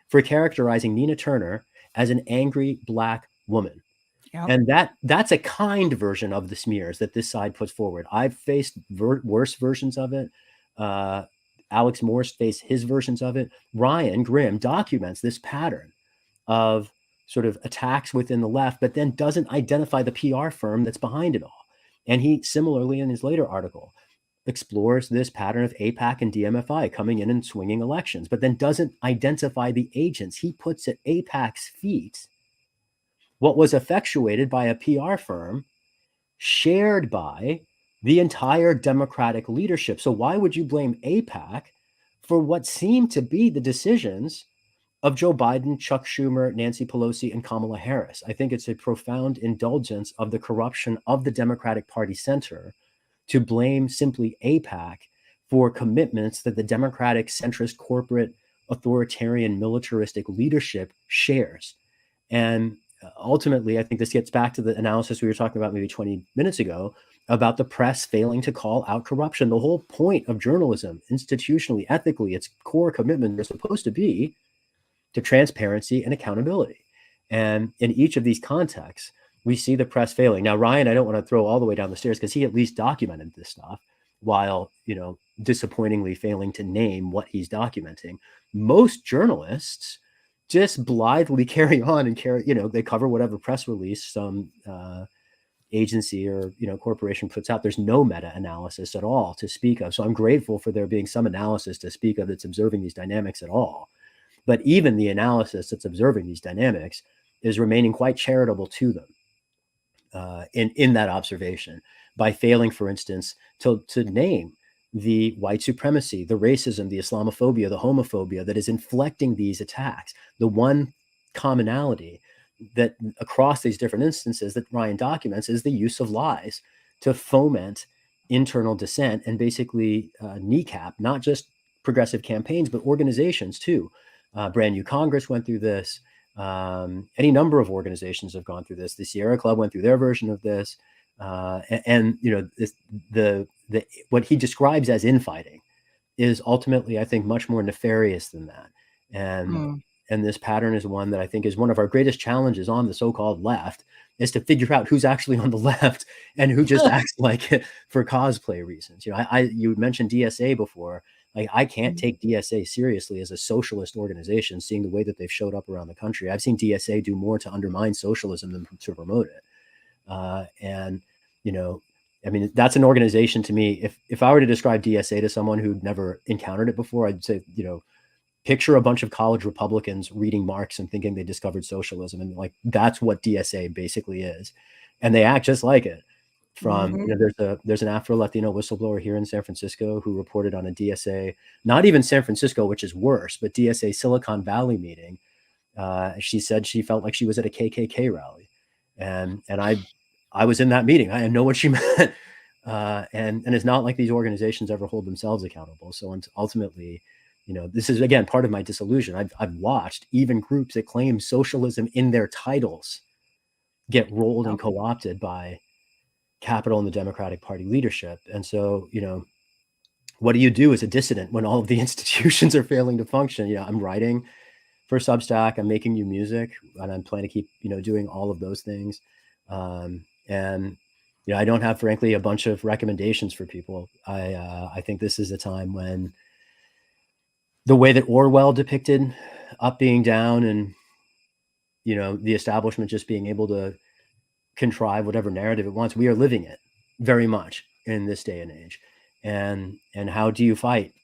for characterizing Nina Turner as an angry Black woman. Yep. And that's a kind version of the smears that this side puts forward. I've faced worse versions of it. Alex Morse faced his versions of it. Ryan Grimm documents this pattern of sort of attacks within the left, but then doesn't identify the PR firm that's behind it all. And he similarly, in his later article, explores this pattern of AIPAC and DMFI coming in and swinging elections, but then doesn't identify the agents. He puts at AIPAC's feet what was effectuated by a PR firm shared by the entire Democratic leadership. So why would you blame AIPAC for what seemed to be the decisions of Joe Biden, Chuck Schumer, Nancy Pelosi, and Kamala Harris? I think it's a profound indulgence of the corruption of the Democratic Party center to blame simply AIPAC for commitments that the Democratic centrist corporate authoritarian militaristic leadership shares. And ultimately, I think this gets back to the analysis we were talking about maybe 20 minutes ago about the press failing to call out corruption. The whole point of journalism, institutionally, ethically, its core commitment is supposed to be to transparency and accountability. And in each of these contexts, we see the press failing. Now, Ryan, I don't want to throw all the way down the stairs because he at least documented this stuff while, disappointingly failing to name what he's documenting. Most journalists just blithely carry on and they cover whatever press release some agency or corporation puts out. There's no meta-analysis at all to speak of. So I'm grateful for there being some analysis to speak of that's observing these dynamics at all. But even the analysis that's observing these dynamics is remaining quite charitable to them in that observation by failing, for instance, to name the white supremacy, the racism, the Islamophobia, the homophobia that is inflecting these attacks. The one commonality that across these different instances that Ryan documents is the use of lies to foment internal dissent and basically kneecap not just progressive campaigns, but organizations too. Brand New Congress went through this. Any number of organizations have gone through this. The Sierra Club went through their version of this. What he describes as infighting is ultimately, I think, much more nefarious than that. And this pattern is one that I think is one of our greatest challenges on the so-called left, is to figure out who's actually on the left and who just acts like it for cosplay reasons. You mentioned DSA before. Like, I can't take DSA seriously as a socialist organization, seeing the way that they've showed up around the country. I've seen DSA do more to undermine socialism than to promote it. That's an organization to me. If I were to describe DSA to someone who'd never encountered it before, I'd say, picture a bunch of college Republicans reading Marx and thinking they discovered socialism. And that's what DSA basically is. And they act just like it. There's an Afro-Latino whistleblower here in San Francisco who reported on a DSA, not even San Francisco, which is worse, but DSA Silicon Valley meeting. She said she felt like she was at a KKK rally. And I was in that meeting. I know what she meant. And it's not like these organizations ever hold themselves accountable. So ultimately, this is, again, part of my disillusion. I've watched even groups that claim socialism in their titles get rolled and co-opted by capital and the Democratic Party leadership. And so, what do you do as a dissident when all of the institutions are failing to function? I'm writing for Substack, I'm making new music, and I'm planning to keep, doing all of those things. I don't have, frankly, a bunch of recommendations for people. I think this is a time when the way that Orwell depicted up being down and, the establishment just being able to contrive whatever narrative it wants, we are living it very much in this day and age. And how do you fight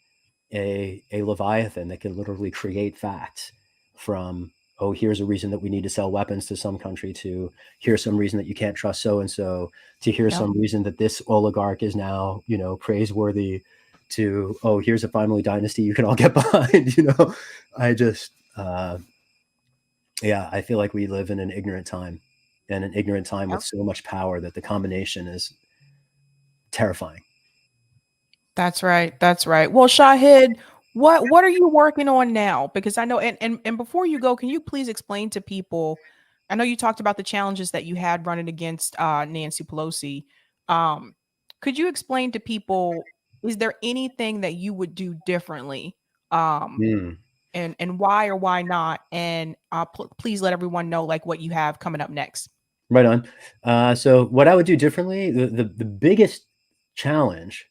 a Leviathan that can literally create facts from, oh, here's a reason that we need to sell weapons to some country, to here's some reason that you can't trust so-and-so, to here's some reason that this oligarch is now, praiseworthy, to, oh, here's a family dynasty you can all get behind. I feel like we live in an ignorant time, and an ignorant time with so much power that the combination is terrifying. That's right. That's right. Well, Shahid, what are you working on now? Because I know, and before you go, can you please explain to people? I know you talked about the challenges that you had running against Nancy Pelosi. Could you explain to people, is there anything that you would do differently? And why or why not? And please let everyone know what you have coming up next. Right on. So what I would do differently, the biggest challenge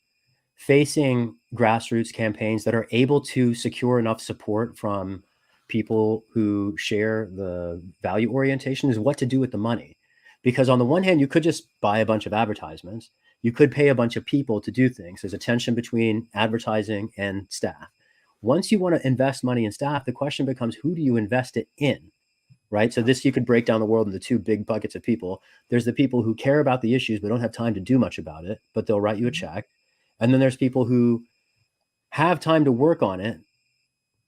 facing grassroots campaigns that are able to secure enough support from people who share the value orientation is what to do with the money. Because on the one hand, you could just buy a bunch of advertisements. You could pay a bunch of people to do things. There's a tension between advertising and staff. Once you want to invest money in staff, the question becomes, who do you invest it in? right? So this, you could break down the world into two big buckets of people. There's the people who care about the issues but don't have time to do much about it, but they'll write you a check. And then there's people who have time to work on it,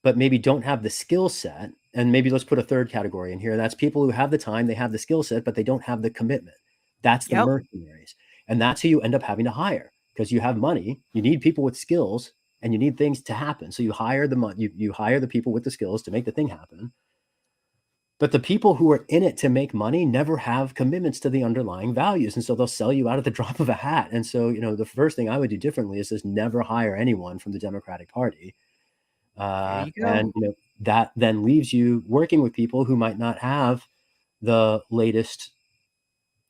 but maybe don't have the skill set. And maybe let's put a third category in here. That's people who have the time, they have the skill set, but they don't have the commitment. That's the mercenaries. And that's who you end up having to hire, because you have money, you need people with skills, and you need things to happen. So you hire you hire the people with the skills to make the thing happen. But the people who are in it to make money never have commitments to the underlying values. And so they'll sell you out at the drop of a hat. And so, the first thing I would do differently is just never hire anyone from the Democratic Party. There you go. And that then leaves you working with people who might not have the latest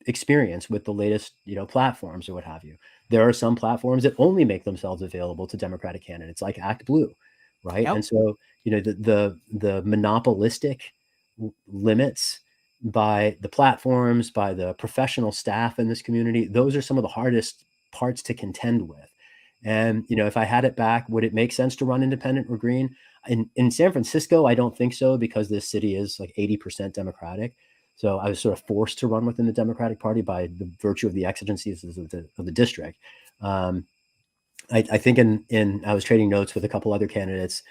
experience with the latest platforms or what have you. There are some platforms that only make themselves available to Democratic candidates, like Act Blue, right? And so the monopolistic limits by the platforms, by the professional staff in this community, those are some of the hardest parts to contend with. And if I had it back, would it make sense to run independent or green? In San Francisco, I don't think so, because this city is like 80% Democratic. So I was sort of forced to run within the Democratic Party by the virtue of the exigencies of the district. I think I was trading notes with a couple other candidates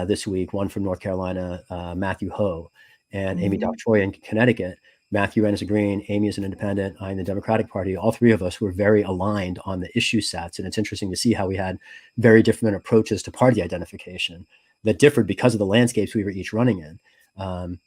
this week, one from North Carolina, Matthew Ho, and Amy Doctroy in Connecticut. Matthew ran as a Green, Amy is an independent, I in the Democratic Party. All three of us were very aligned on the issue sets. And it's interesting to see how we had very different approaches to party identification that differed because of the landscapes we were each running in.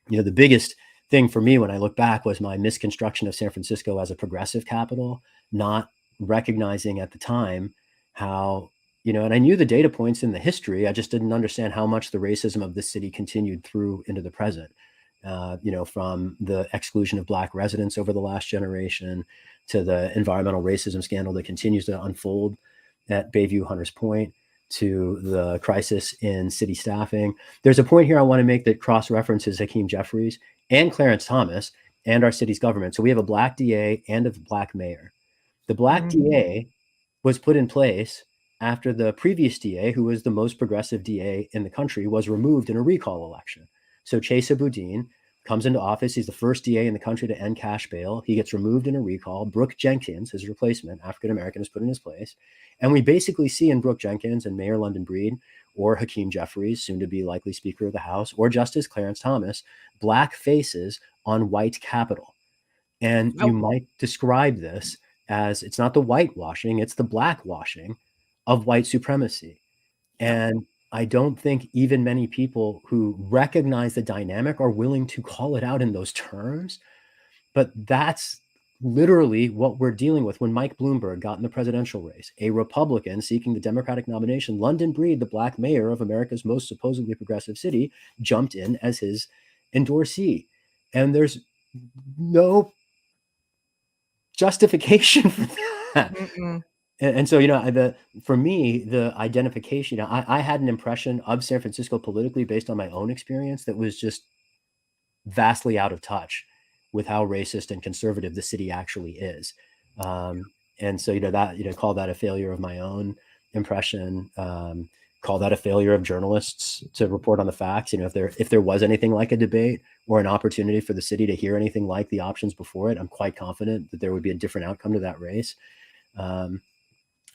The biggest thing for me when I look back was my misconstruction of San Francisco as a progressive capital, not recognizing at the time how, and I knew the data points in the history, I just didn't understand how much the racism of this city continued through into the present. From the exclusion of Black residents over the last generation to the environmental racism scandal that continues to unfold at Bayview Hunters Point, to the crisis in city staffing. There's a point here I want to make that cross-references Hakeem Jeffries and Clarence Thomas and our city's government. So we have a Black DA and a Black mayor. The Black DA was put in place after the previous DA, who was the most progressive DA in the country, was removed in a recall election. So Chesa Boudin comes into office. He's the first DA in the country to end cash bail. He gets removed in a recall. Brooke Jenkins, his replacement, African-American, is put in his place. And we basically see in Brooke Jenkins and Mayor London Breed, or Hakeem Jeffries, soon to be likely Speaker of the House, or Justice Clarence Thomas, Black faces on white capital. And you might describe this as, it's not the whitewashing, it's the blackwashing of white supremacy. And I don't think even many people who recognize the dynamic are willing to call it out in those terms. But that's literally what we're dealing with. When Mike Bloomberg got in the presidential race, a Republican seeking the Democratic nomination, London Breed, the Black mayor of America's most supposedly progressive city, jumped in as his endorsee. And there's no justification for that. And so, for me, the identification, I had an impression of San Francisco politically based on my own experience that was just vastly out of touch with how racist and conservative the city actually is. And so, call that a failure of my own impression, call that a failure of journalists to report on the facts. If there was anything like a debate or an opportunity for the city to hear anything like the options before it, I'm quite confident that there would be a different outcome to that race.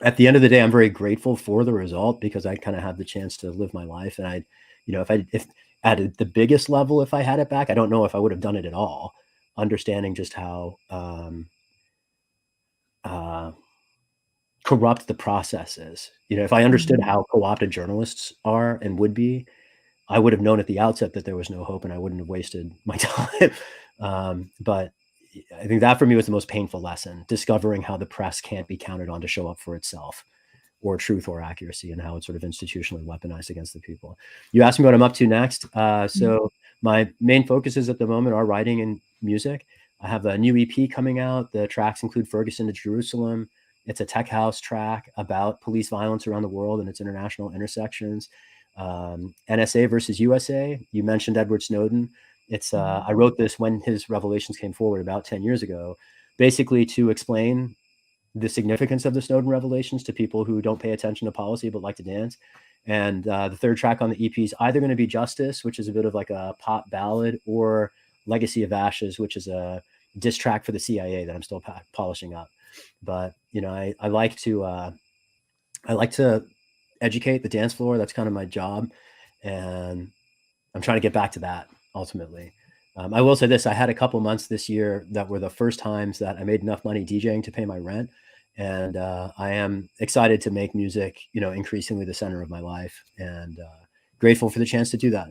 At the end of the day, I'm very grateful for the result, because I kind of have the chance to live my life. And if at the biggest level, if I had it back, I don't know if I would have done it at all, understanding just how corrupt the process is. If I understood how co-opted journalists are and would be, I would have known at the outset that there was no hope, and I wouldn't have wasted my time. But I think that for me was the most painful lesson, discovering how the press can't be counted on to show up for itself, or truth or accuracy, and how it's sort of institutionally weaponized against the people. You asked me what I'm up to next. So my main focuses at the moment are writing and music. I have a new EP coming out. The tracks include Ferguson to Jerusalem. It's a tech house track about police violence around the world and its international intersections. NSA versus USA. You mentioned Edward Snowden. It's I wrote this when his revelations came forward about 10 years ago, basically to explain the significance of the Snowden revelations to people who don't pay attention to policy but like to dance. And the third track on the EP is either going to be Justice, which is a bit of like a pop ballad, or Legacy of Ashes, which is a diss track for the CIA that I'm still polishing up. But you know, I like to educate the dance floor. That's kind of my job, and I'm trying to get back to that ultimately. I will say this: I had a couple months this year that were the first times that I made enough money DJing to pay my rent, and I am excited to make music, you know, increasingly the center of my life, and grateful for the chance to do that.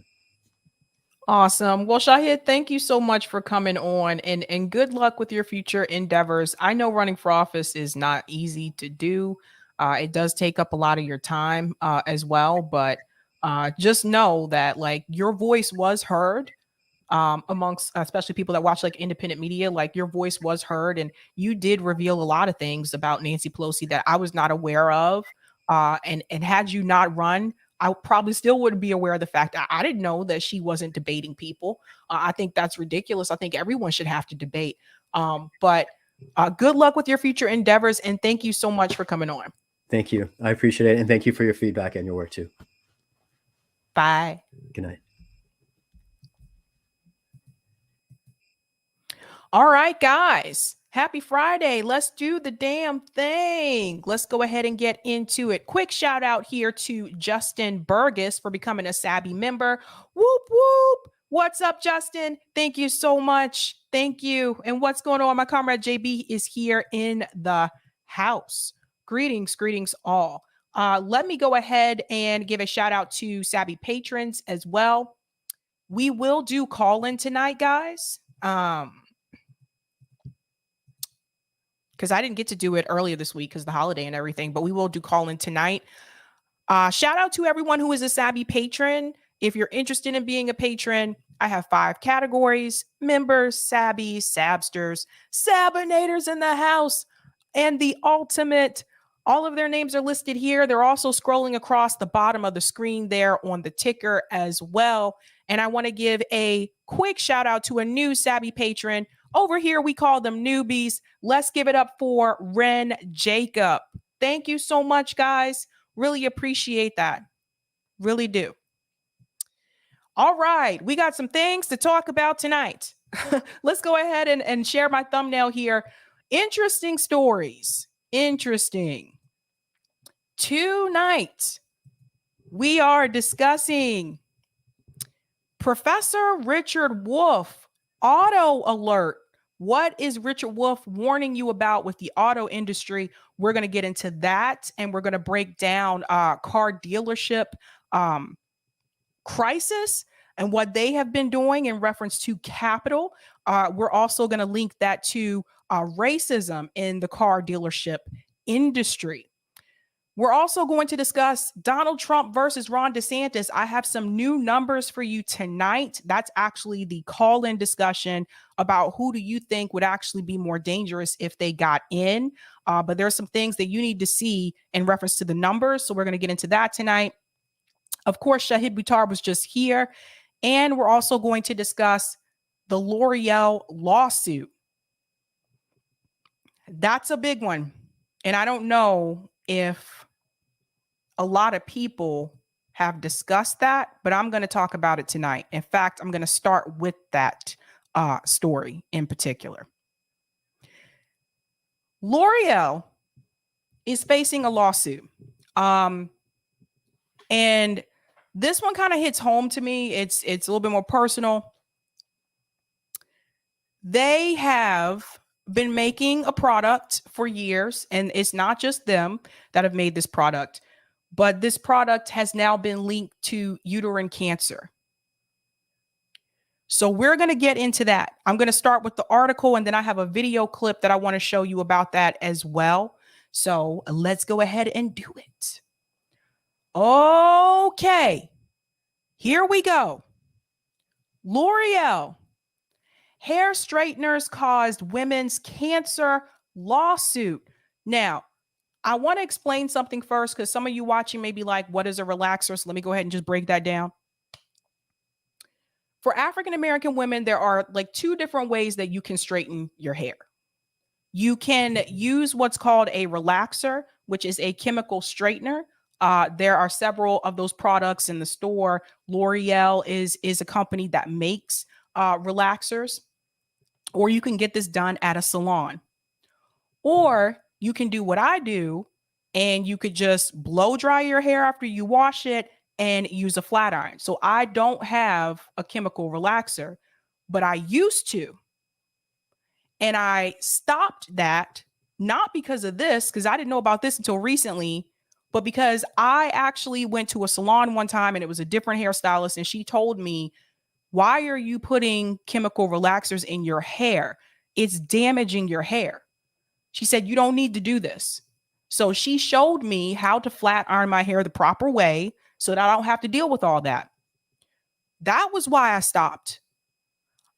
Awesome. Well, Shahid, thank you so much for coming on, and good luck with your future endeavors. I know running for office is not easy to do. It does take up a lot of your time as well, but just know that like your voice was heard amongst especially people that watch like independent media. Like your voice was heard, and you did reveal a lot of things about Nancy Pelosi that I was not aware of. And had you not run, I probably still wouldn't be aware of the fact I didn't know that she wasn't debating people. I think that's ridiculous. I think everyone should have to debate. But good luck with your future endeavors, and thank you so much for coming on. Thank you. I appreciate it. And thank you for your feedback and your work too. Bye. Good night. All right, guys. Happy Friday. Let's do the damn thing. Let's go ahead and get into it. Quick shout out here to Justin Burgess for becoming a Sabby member. Whoop, whoop. What's up, Justin? Thank you so much. Thank you. And what's going on? My comrade JB is here in the house. Greetings, greetings all. Let me go ahead and give a shout out to Sabby patrons as well. We will do call in tonight, guys. Because I didn't get to do it earlier this week because the holiday and everything, but we will do call in tonight. Shout out to everyone who is a Sabby patron. If you're interested in being a patron, I have 5 categories: members, Sabbies, Sabsters, Sabinators in the house, and the ultimate. All of their names are listed here. They're also scrolling across the bottom of the screen there on the ticker as well. And I want to give a quick shout out to a new Sabby patron. Over here, we call them newbies. Let's give it up for Ren Jacob. Thank you so much, guys. Really appreciate that. Really do. All right. We got some things to talk about tonight. Let's go ahead and share my thumbnail here. Interesting stories. Interesting. Tonight, we are discussing Professor Richard Wolff. Auto alert. What is Richard Wolff warning you about with the auto industry? We're going to get into that, and we're going to break down car dealership crisis and what they have been doing in reference to capital. We're also going to link that to racism in the car dealership industry. We're also going to discuss Donald Trump versus Ron DeSantis. I have some new numbers for you tonight. That's actually the call-in discussion about who do you think would actually be more dangerous if they got in. But there are some things that you need to see in reference to the numbers. So we're going to get into that tonight. Of course, Shahid Buttar was just here. And we're also going to discuss the L'Oreal lawsuit. That's a big one. And I don't know if a lot of people have discussed that, but I'm going to talk about it tonight. In fact, I'm going to start with that story in particular. L'Oreal is facing a lawsuit. And this one kind of hits home to me. It's a little bit more personal. They have been making a product for years, and it's not just them that have made this product. But this product has now been linked to uterine cancer. So we're going to get into that. I'm going to start with the article, and then I have a video clip that I want to show you about that as well. So let's go ahead and do it. Okay, here we go. L'Oreal. Hair straighteners caused women's cancer lawsuit. Now, I want to explain something first because some of you watching may be like, what is a relaxer? So let me go ahead and just break that down. For African-American women, there are like 2 different ways that you can straighten your hair. You can use what's called a relaxer, which is a chemical straightener. There are several of those products in the store. L'Oreal is a company that makes relaxers, or you can get this done at a salon, or you can do what I do, and you could just blow dry your hair after you wash it and use a flat iron. So I don't have a chemical relaxer, but I used to. And I stopped that, not because of this, because I didn't know about this until recently, but because I actually went to a salon one time and it was a different hairstylist. And she told me, why are you putting chemical relaxers in your hair? It's damaging your hair. She said, you don't need to do this. So she showed me how to flat iron my hair the proper way so that I don't have to deal with all that. That was why I stopped.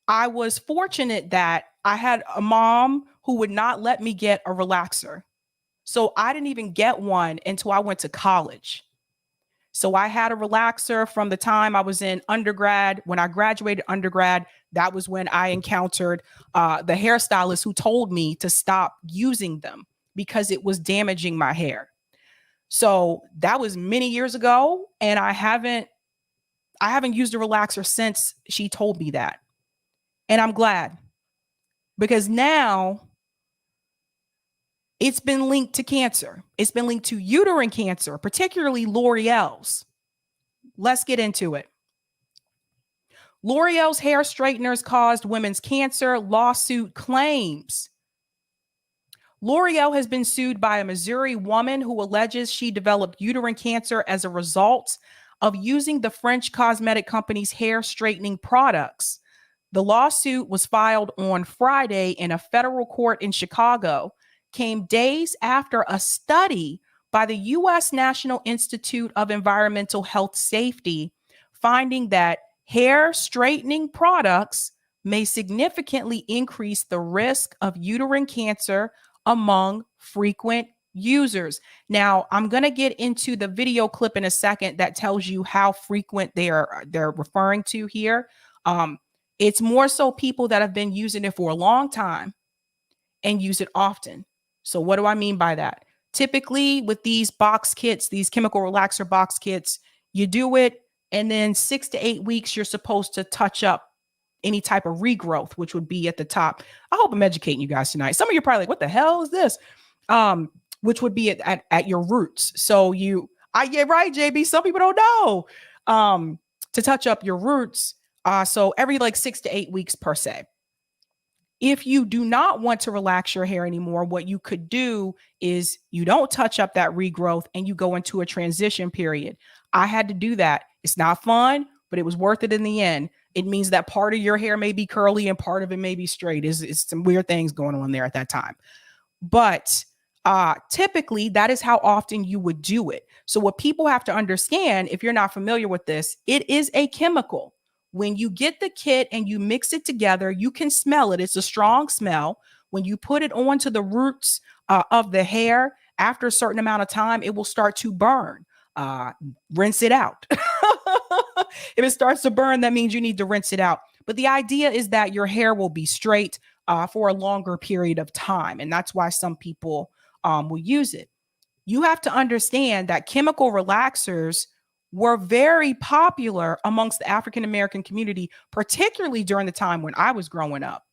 I was fortunate that I had a mom who would not let me get a relaxer. So I didn't even get one until I went to college. So I had a relaxer from the time I was in undergrad. When I graduated undergrad, that was when I encountered the hairstylist who told me to stop using them because it was damaging my hair. So that was many years ago, and I haven't used a relaxer since she told me that. And I'm glad, because now it's been linked to cancer. It's been linked to uterine cancer, particularly L'Oreal's. Let's get into it. L'Oreal's hair straighteners caused women's cancer, lawsuit claims. L'Oreal has been sued by a Missouri woman who alleges she developed uterine cancer as a result of using the French cosmetic company's hair straightening products. The lawsuit was filed on Friday in a federal court in Chicago, came days after a study by the U.S. National Institute of Environmental Health Safety finding that hair straightening products may significantly increase the risk of uterine cancer among frequent users. Now, I'm going to get into the video clip in a second that tells you how frequent they're referring to here. It's more so people that have been using it for a long time and use it often. So what do I mean by that? Typically with these box kits, these chemical relaxer box kits, you do it, and then 6 to 8 weeks, you're supposed to touch up any type of regrowth, which would be at the top. I hope I'm educating you guys tonight. Some of you are probably like, what the hell is this? Which would be at your roots. So yeah, right, JB. Some people don't know to touch up your roots. So every like 6 to 8 weeks per se. If you do not want to relax your hair anymore, what you could do is you don't touch up that regrowth and you go into a transition period. I had to do that. It's not fun, but it was worth it in the end. It means that part of your hair may be curly and part of it may be straight. It's some weird things going on there at that time. But typically, that is how often you would do it. So what people have to understand, if you're not familiar with this, it is a chemical. When you get the kit and you mix it together, you can smell it. It's a strong smell. When you put it onto the roots of the hair, after a certain amount of time, it will start to burn. Rinse it out. If it starts to burn, that means you need to rinse it out. But the idea is that your hair will be straight for a longer period of time. And that's why some people will use it. You have to understand that chemical relaxers were very popular amongst the African-American community, particularly during the time when I was growing up.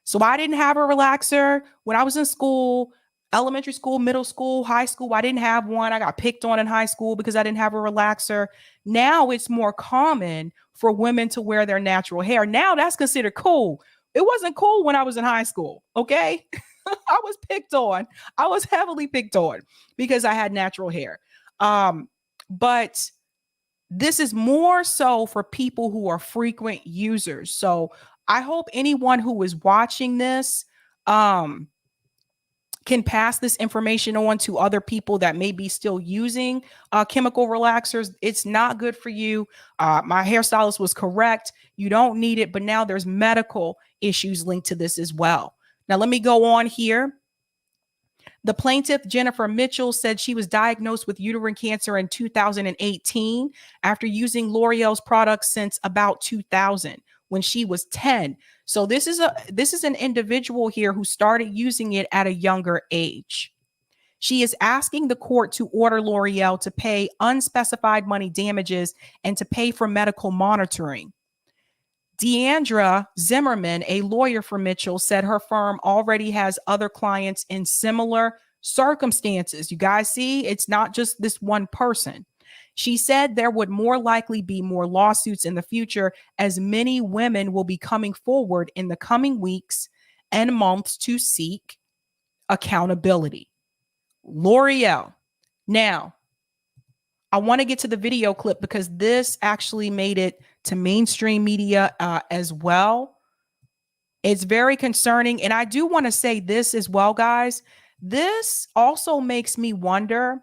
So I didn't have a relaxer when I was in school, elementary school, middle school, high school. I didn't have one. I got picked on in high school because I didn't have a relaxer. Now it's more common for women to wear their natural hair. Now that's considered cool. It wasn't cool when I was in high school. Okay. I was picked on. I was heavily picked on because I had natural hair. But this is more so for people who are frequent users. So I hope anyone who is watching this can pass this information on to other people that may be still using chemical relaxers. It's not good for you. My hairstylist was correct. You don't need it, but now there's medical issues linked to this as well. Now, let me go on here. The plaintiff, Jennifer Mitchell, said she was diagnosed with uterine cancer in 2018 after using L'Oreal's products since about 2000 when she was 10. So this is an individual here who started using it at a younger age. She is asking the court to order L'Oreal to pay unspecified money damages and to pay for medical monitoring. Deandra Zimmerman, a lawyer for Mitchell, said her firm already has other clients in similar circumstances. You guys see, it's not just this one person. She said there would more likely be more lawsuits in the future as many women will be coming forward in the coming weeks and months to seek accountability. L'Oreal. Now, I want to get to the video clip because this actually made it to mainstream media as well. It's very concerning. And I do want to say this as well, guys. This also makes me wonder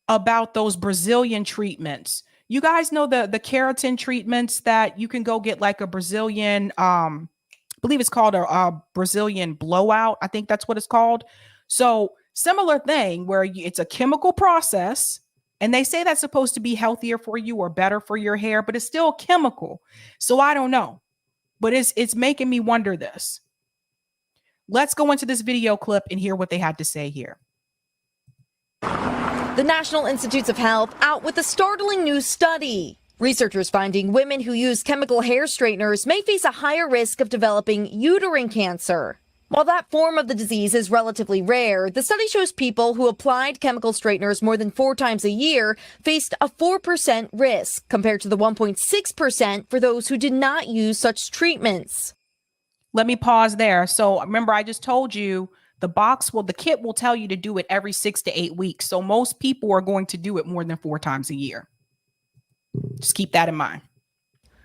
about those Brazilian treatments. You guys know the keratin treatments that you can go get, like a Brazilian, I believe it's called a Brazilian blowout. I think that's what it's called. So similar thing where it's a chemical process. And they say that's supposed to be healthier for you or better for your hair, but it's still chemical. So I don't know, but it's making me wonder this. Let's go into this video clip and hear what they had to say here. The National Institutes of Health out with a startling new study. Researchers finding women who use chemical hair straighteners may face a higher risk of developing uterine cancer. While that form of the disease is relatively rare, the study shows people who applied chemical straighteners more than 4 times a year faced a 4% risk compared to the 1.6% for those who did not use such treatments. Let me pause there. So remember, I just told you the kit will tell you to do it every 6 to 8 weeks. So most people are going to do it more than 4 times a year. Just keep that in mind.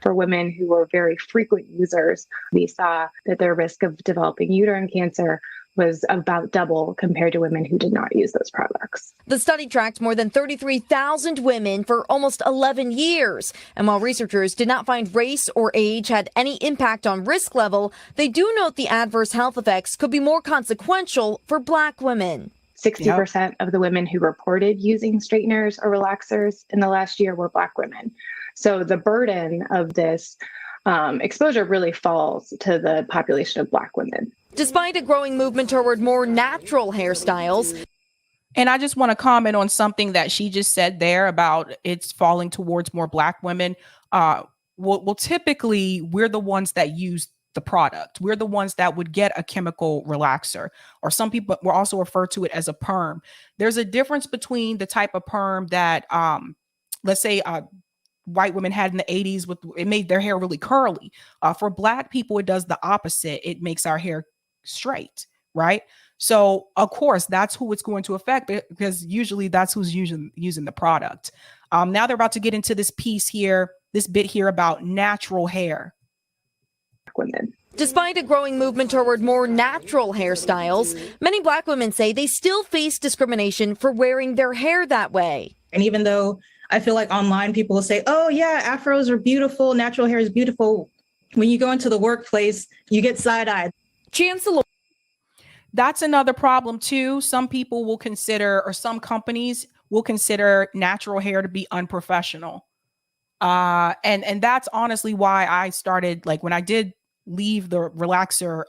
For women who were very frequent users, we saw that their risk of developing uterine cancer was about double compared to women who did not use those products. The study tracked more than 33,000 women for almost 11 years. And while researchers did not find race or age had any impact on risk level, they do note the adverse health effects could be more consequential for Black women. 60% of the women who reported using straighteners or relaxers in the last year were Black women. So the burden of this exposure really falls to the population of Black women. Despite a growing movement toward more natural hairstyles. And I just want to comment on something that she just said there about it's falling towards more Black women. Well, typically, we're the ones that use the product. We're the ones that would get a chemical relaxer, or some people will also refer to it as a perm. There's a difference between the type of perm that, let's say, white women had in the 80s it made their hair really curly. For Black people, it does the opposite. It makes our hair straight, right? So of course, that's who it's going to affect because usually that's who's using the product. Now they're about to get into this bit here about natural hair. Women. Despite a growing movement toward more natural hairstyles, many Black women say they still face discrimination for wearing their hair that way. And even though I feel like online people will say, oh yeah, afros are beautiful, natural hair is beautiful, when you go into the workplace, you get side-eyed. Chancellor. That's another problem too. Some people will consider, or some companies will consider natural hair to be unprofessional. And that's honestly why I started, like when I did leave the relaxer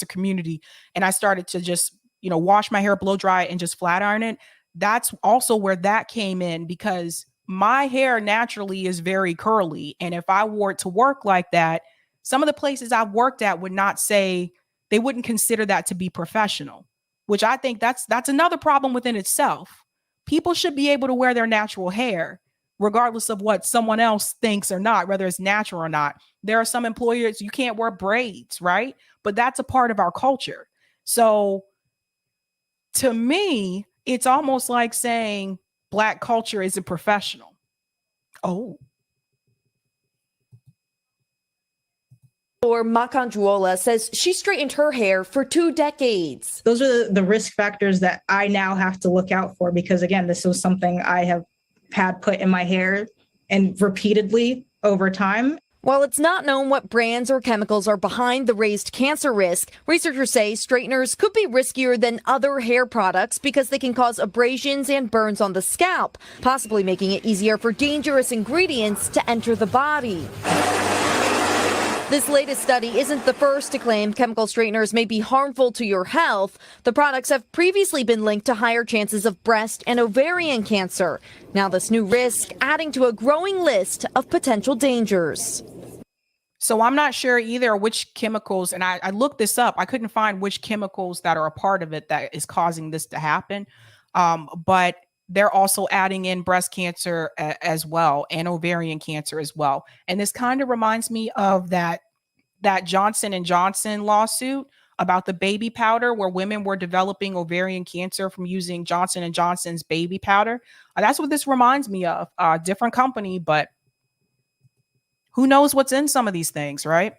community and I started to just, wash my hair, blow dry it, and just flat iron it. That's also where that came in, because my hair naturally is very curly. And if I wore it to work like that, some of the places I've worked at would not say, they wouldn't consider that to be professional, which I think that's another problem within itself. People should be able to wear their natural hair, regardless of what someone else thinks or not, whether it's natural or not. There are some employers, you can't wear braids, right? But that's a part of our culture. So to me, it's almost like saying Black culture isn't professional. Oh. Or Makanjuola says she straightened her hair for 2 decades. Those are the risk factors that I now have to look out for, because again, this was something I have had put in my hair and repeatedly over time. While it's not known what brands or chemicals are behind the raised cancer risk, researchers say straighteners could be riskier than other hair products because they can cause abrasions and burns on the scalp, possibly making it easier for dangerous ingredients to enter the body. This latest study isn't the first to claim chemical straighteners may be harmful to your health. The products have previously been linked to higher chances of breast and ovarian cancer. Now this new risk adding to a growing list of potential dangers. So I'm not sure either which chemicals, and I looked this up. I couldn't find which chemicals that are a part of it that is causing this to happen. But they're also adding in breast cancer as well, and ovarian cancer as well. And this kind of reminds me of that Johnson & Johnson lawsuit about the baby powder, where women were developing ovarian cancer from using Johnson & Johnson's baby powder. That's what this reminds me of. Different company, but who knows what's in some of these things, right?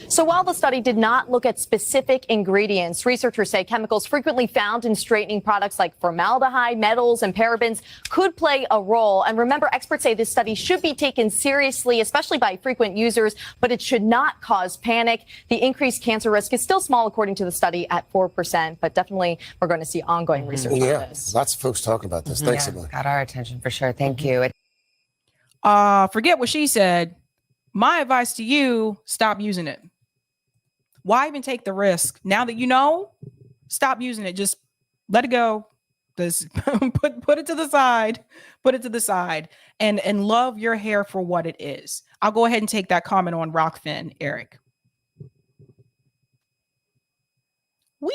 So while the study did not look at specific ingredients, researchers say chemicals frequently found in straightening products like formaldehyde, metals, and parabens could play a role. And remember, experts say this study should be taken seriously, especially by frequent users, but it should not cause panic. The increased cancer risk is still small, according to the study, at 4%, but definitely we're going to see ongoing research on this. Lots of folks talking about this. Thanks, Emily. Got our attention for sure. Thank you. Forget what she said. My advice to you, stop using it. Why even take the risk? Now that you know, stop using it. Just let it go. Just put it to the side. Put it to the side and love your hair for what it is. I'll go ahead and take that comment on Rockfin, Eric. Whee!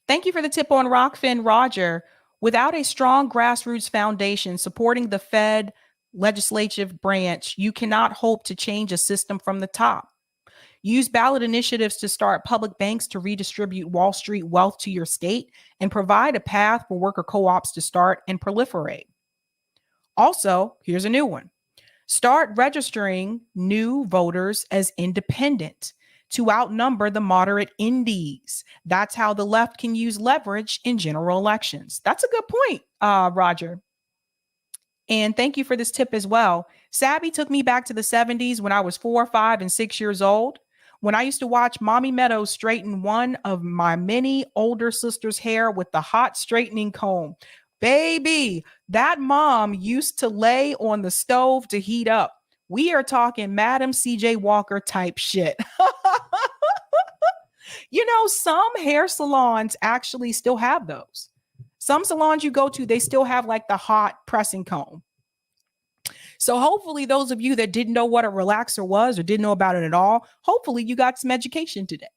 Thank you for the tip on Rockfin, Roger. Without a strong grassroots foundation supporting the Fed legislative branch, you cannot hope to change a system from the top. Use ballot initiatives to start public banks to redistribute Wall Street wealth to your state and provide a path for worker co-ops to start and proliferate. Also, here's a new one. Start registering new voters as independent to outnumber the moderate indies. That's how the left can use leverage in general elections. That's a good point, Roger. And thank you for this tip as well. Sabby took me back to the 70s when I was 4, 5, and 6 years old, when I used to watch Mommy Meadows straighten one of my many older sister's hair with the hot straightening comb. Baby, that mom used to lay on the stove to heat up. We are talking Madam C.J. Walker type shit. You know, some hair salons actually still have those. Some salons you go to, they still have like the hot pressing comb. So hopefully those of you that didn't know what a relaxer was or didn't know about it at all, hopefully you got some education today.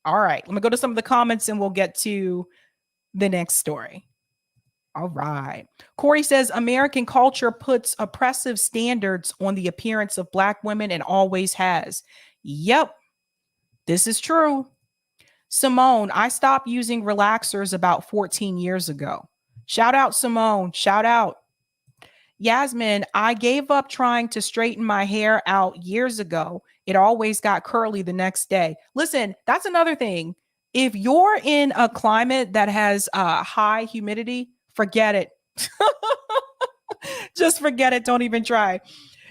All right, let me go to some of the comments and we'll get to the next story. All right. Corey says, American culture puts oppressive standards on the appearance of Black women and always has. Yep, this is true. Simone, I stopped using relaxers about 14 years ago. Shout out, Simone. Shout out. Yasmin, I gave up trying to straighten my hair out years ago. It always got curly the next day. Listen, that's another thing. If you're in a climate that has high humidity, forget it. Just forget it. Don't even try.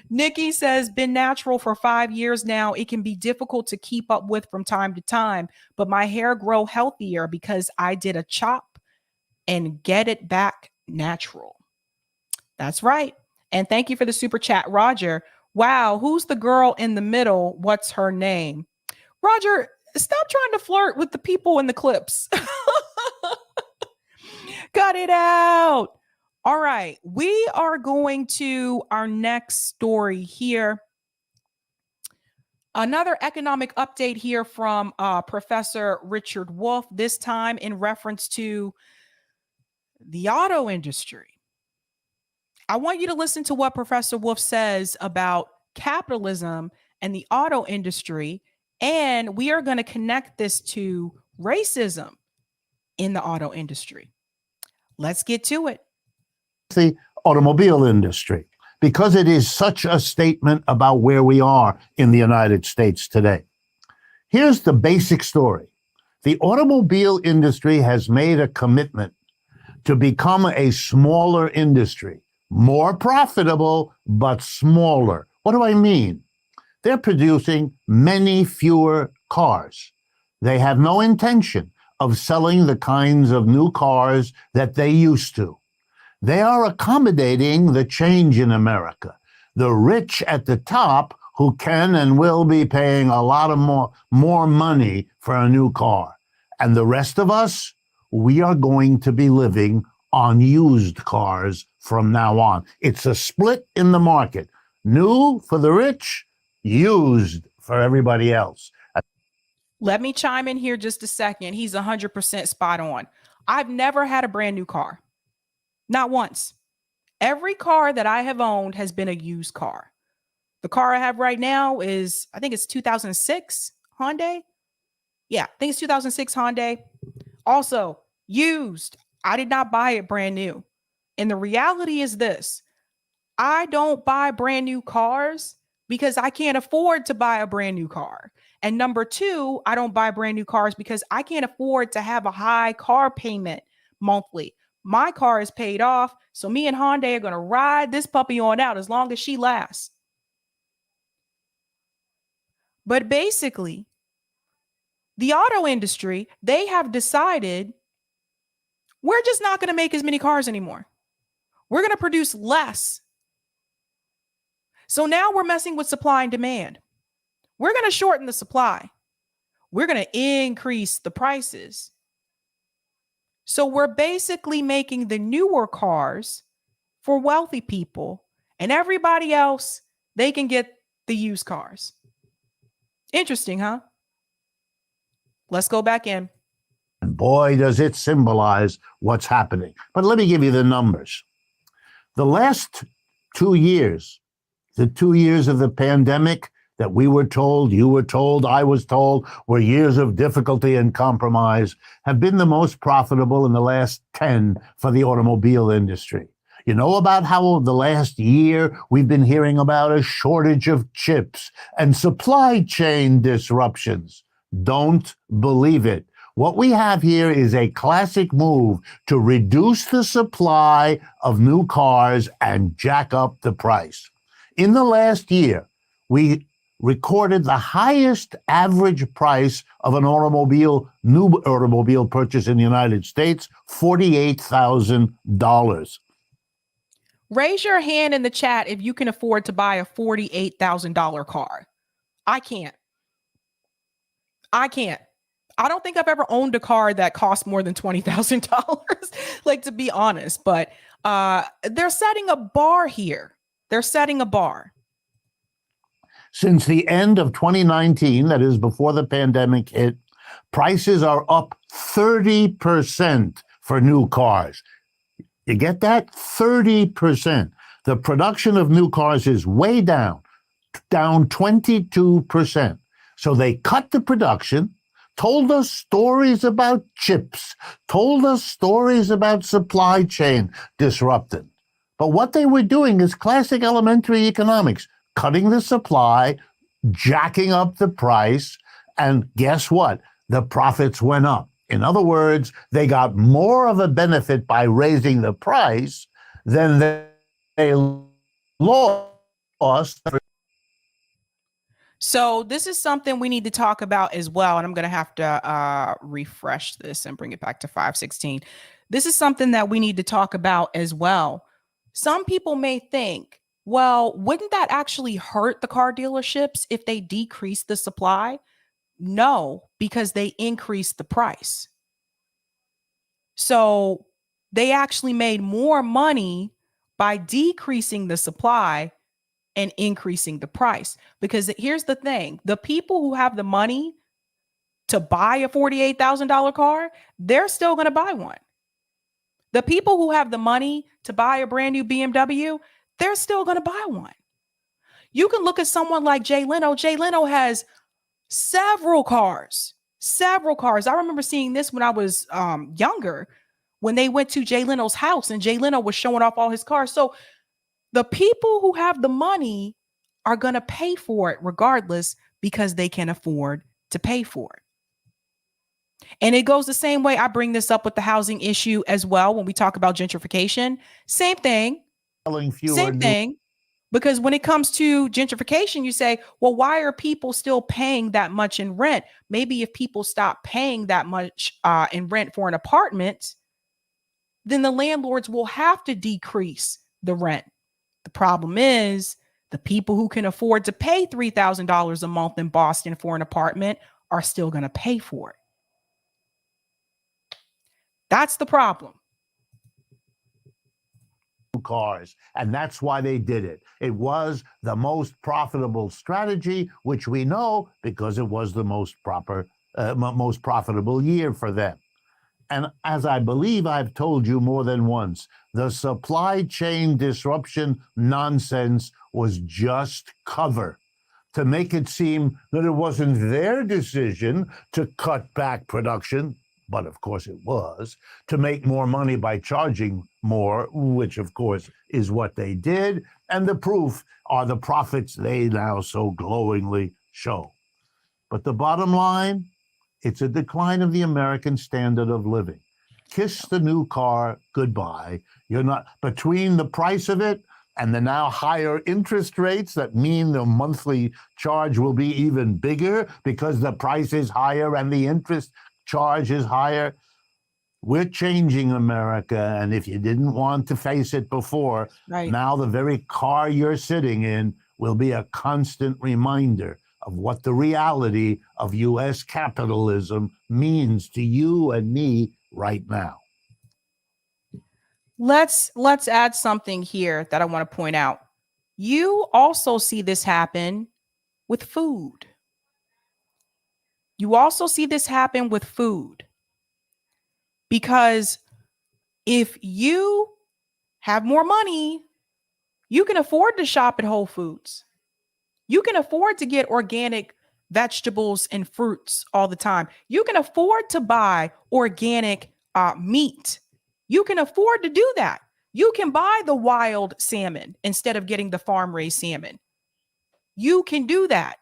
Nikki says, been natural for 5 years now. It can be difficult to keep up with from time to time, but my hair grow healthier because I did a chop and get it back natural. That's right. And thank you for the super chat, Roger. Wow, who's the girl in the middle? What's her name? Roger, stop trying to flirt with the people in the clips. Cut it out. All right, we are going to our next story here. Another economic update here from Professor Richard Wolff, this time in reference to the auto industry. I want you to listen to what Professor Wolff says about capitalism and the auto industry, and we are going to connect this to racism in the auto industry. Let's get to it. The automobile industry, because it is such a statement about where we are in the United States today. Here's the basic story. The automobile industry has made a commitment to become a smaller industry, more profitable, but smaller. What do I mean? They're producing many fewer cars. They have no intention of selling the kinds of new cars that they used to. They are accommodating the change in America. The rich at the top who can and will be paying a lot of more money for a new car. And the rest of us, we are going to be living on used cars from now on. It's a split in the market. New for the rich, used for everybody else. Let me chime in here just a second. He's 100% spot on. I've never had a brand new car. Not once. Every car that I have owned has been a used car. The car I have right now is, I think it's 2006 Hyundai. Yeah, I think it's 2006 Hyundai. Also, used. I did not buy it brand new. And the reality is this. I don't buy brand new cars because I can't afford to buy a brand new car. And number two, I don't buy brand new cars because I can't afford to have a high car payment monthly. My car is paid off. So me and Hyundai are going to ride this puppy on out as long as she lasts. But basically, the auto industry, they have decided we're just not going to make as many cars anymore. We're going to produce less. So now we're messing with supply and demand. We're going to shorten the supply. We're going to increase the prices. So we're basically making the newer cars for wealthy people, and everybody else, they can get the used cars. Interesting, huh? Let's go back in. And boy, does it symbolize what's happening. But let me give you the numbers. The last 2 years, the 2 years of the pandemic that we were told, you were told, I was told, were years of difficulty and compromise, have been the most profitable in the last 10 for the automobile industry. You know about how the last year we've been hearing about a shortage of chips and supply chain disruptions. Don't believe it. What we have here is a classic move to reduce the supply of new cars and jack up the price. In the last year, we recorded the highest average price of an new automobile purchase in the United States, $48,000. Raise your hand in the chat if you can afford to buy a $48,000 car. I can't. I don't think I've ever owned a car that cost more than $20,000, like, to be honest. But they're setting a bar here. They're setting a bar. Since the end of 2019, that is before the pandemic hit, prices are up 30% for new cars. You get that? 30%. The production of new cars is way down 22%. So they cut the production, told us stories about chips, told us stories about supply chain disrupted. But what they were doing is classic elementary economics, cutting the supply, jacking up the price, and guess what? The profits went up. In other words, they got more of a benefit by raising the price than they lost. So this is something we need to talk about as well. And I'm going to have to refresh this and bring it back to 516. This is something that we need to talk about as well. Some people may think, well, wouldn't that actually hurt the car dealerships if they decrease the supply? No, because they increased the price. So they actually made more money by decreasing the supply and increasing the price. Because here's the thing, the people who have the money to buy a $48,000 car, they're still going to buy one. The people who have the money to buy a brand new BMW, they're still going to buy one. You can look at someone like Jay Leno. Jay Leno has several cars. I remember seeing this when I was younger, when they went to Jay Leno's house and Jay Leno was showing off all his cars. So the people who have the money are going to pay for it regardless because they can afford to pay for it. And it goes the same way. I bring this up with the housing issue as well when we talk about gentrification. Same thing. Same thing. Because when it comes to gentrification, you say, well, why are people still paying that much in rent? Maybe if people stop paying that much in rent for an apartment, then the landlords will have to decrease the rent. The problem is The people who can afford to pay $3,000 a month in Boston for an apartment are still going to pay for it. That's the problem. Cars, and that's why they did it. It was the most profitable strategy, which we know because it was the most profitable year for them. And as I believe I've told you more than once, the supply chain disruption nonsense was just cover to make it seem that it wasn't their decision to cut back production, but of course it was, to make more money by charging more, which of course is what they did. And the proof are the profits they now so glowingly show. But the bottom line, it's a decline of the American standard of living. Kiss the new car goodbye. You're not, between the price of it and the now higher interest rates that mean the monthly charge will be even bigger because the price is higher and the interest charge is higher. We're changing America, and if you didn't want to face it before, now the very car you're sitting in will be a constant reminder of what the reality of U.S. capitalism means to you and me right now. Let's add something here that I want to point out. You also see this happen with food. You also see this happen with food. Because if you have more money, you can afford to shop at Whole Foods. You can afford to get organic vegetables and fruits all the time. You can afford to buy organic meat. You can afford to do that. You can buy the wild salmon instead of getting the farm-raised salmon. You can do that.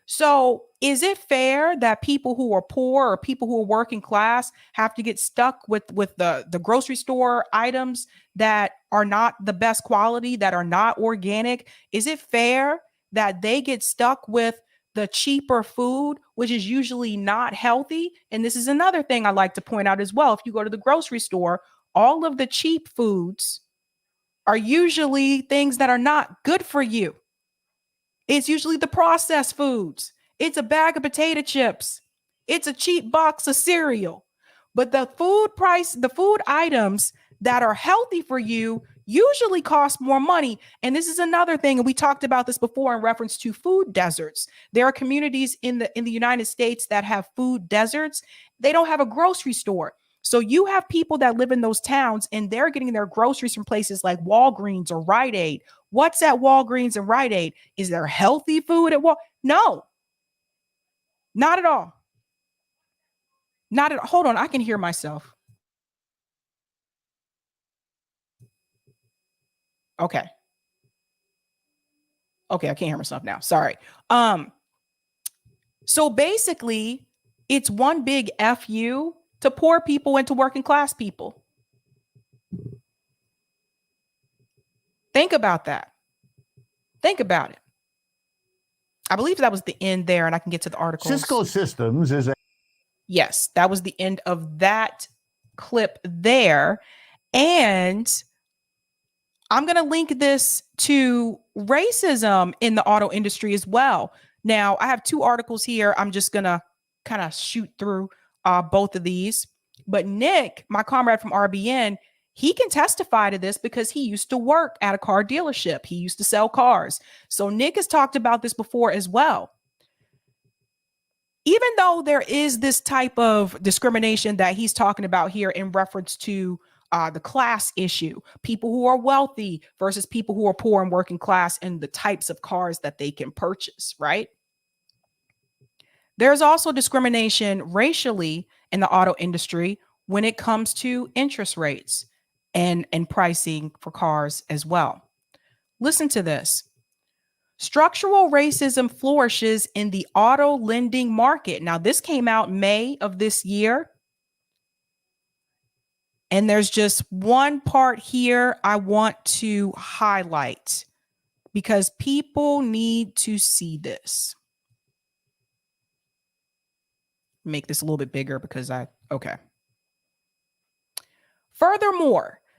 So is it fair that people who are poor or people who are working class have to get stuck with the grocery store items that are not the best quality, that are not organic? Is it fair that they get stuck with the cheaper food, which is usually not healthy? And this is another thing I like to point out as well. If you go to the grocery store, all of the cheap foods are usually things that are not good for you. It's usually the processed foods. It's a bag of potato chips. It's a cheap box of cereal. But the food items that are healthy for you usually cost more money. And this is another thing, and we talked about this before in reference to food deserts. There are communities in the United States that have food deserts. They don't have a grocery store. So you have people that live in those towns and they're getting their groceries from places like Walgreens or Rite Aid. What's at Walgreens and Rite Aid? Is there healthy food at No, not at all. Not at all. Hold on, I can hear myself. Okay, I can't hear myself now. Sorry. So basically, it's one big FU to poor people and to working class people. Think about that. Think about it. I believe that was the end there, and I can get to the articles. Cisco Systems is Yes, that was the end of that clip there. And I'm going to link this to racism in the auto industry as well. Now, I have two articles here. I'm just going to kind of shoot through both of these. But Nick, my comrade from RBN, he can testify to this because he used to work at a car dealership. He used to sell cars. So Nick has talked about this before as well. Even though there is this type of discrimination that he's talking about here in reference to the class issue, people who are wealthy versus people who are poor and working class, and the types of cars that they can purchase, right? There's also discrimination racially in the auto industry when it comes to interest rates and pricing for cars as well. Listen to this. Structural racism flourishes in the auto lending market. Now, this came out May of this year. And there's just one part here I want to highlight because people need to see this. Make this a little bit bigger because okay. Furthermore,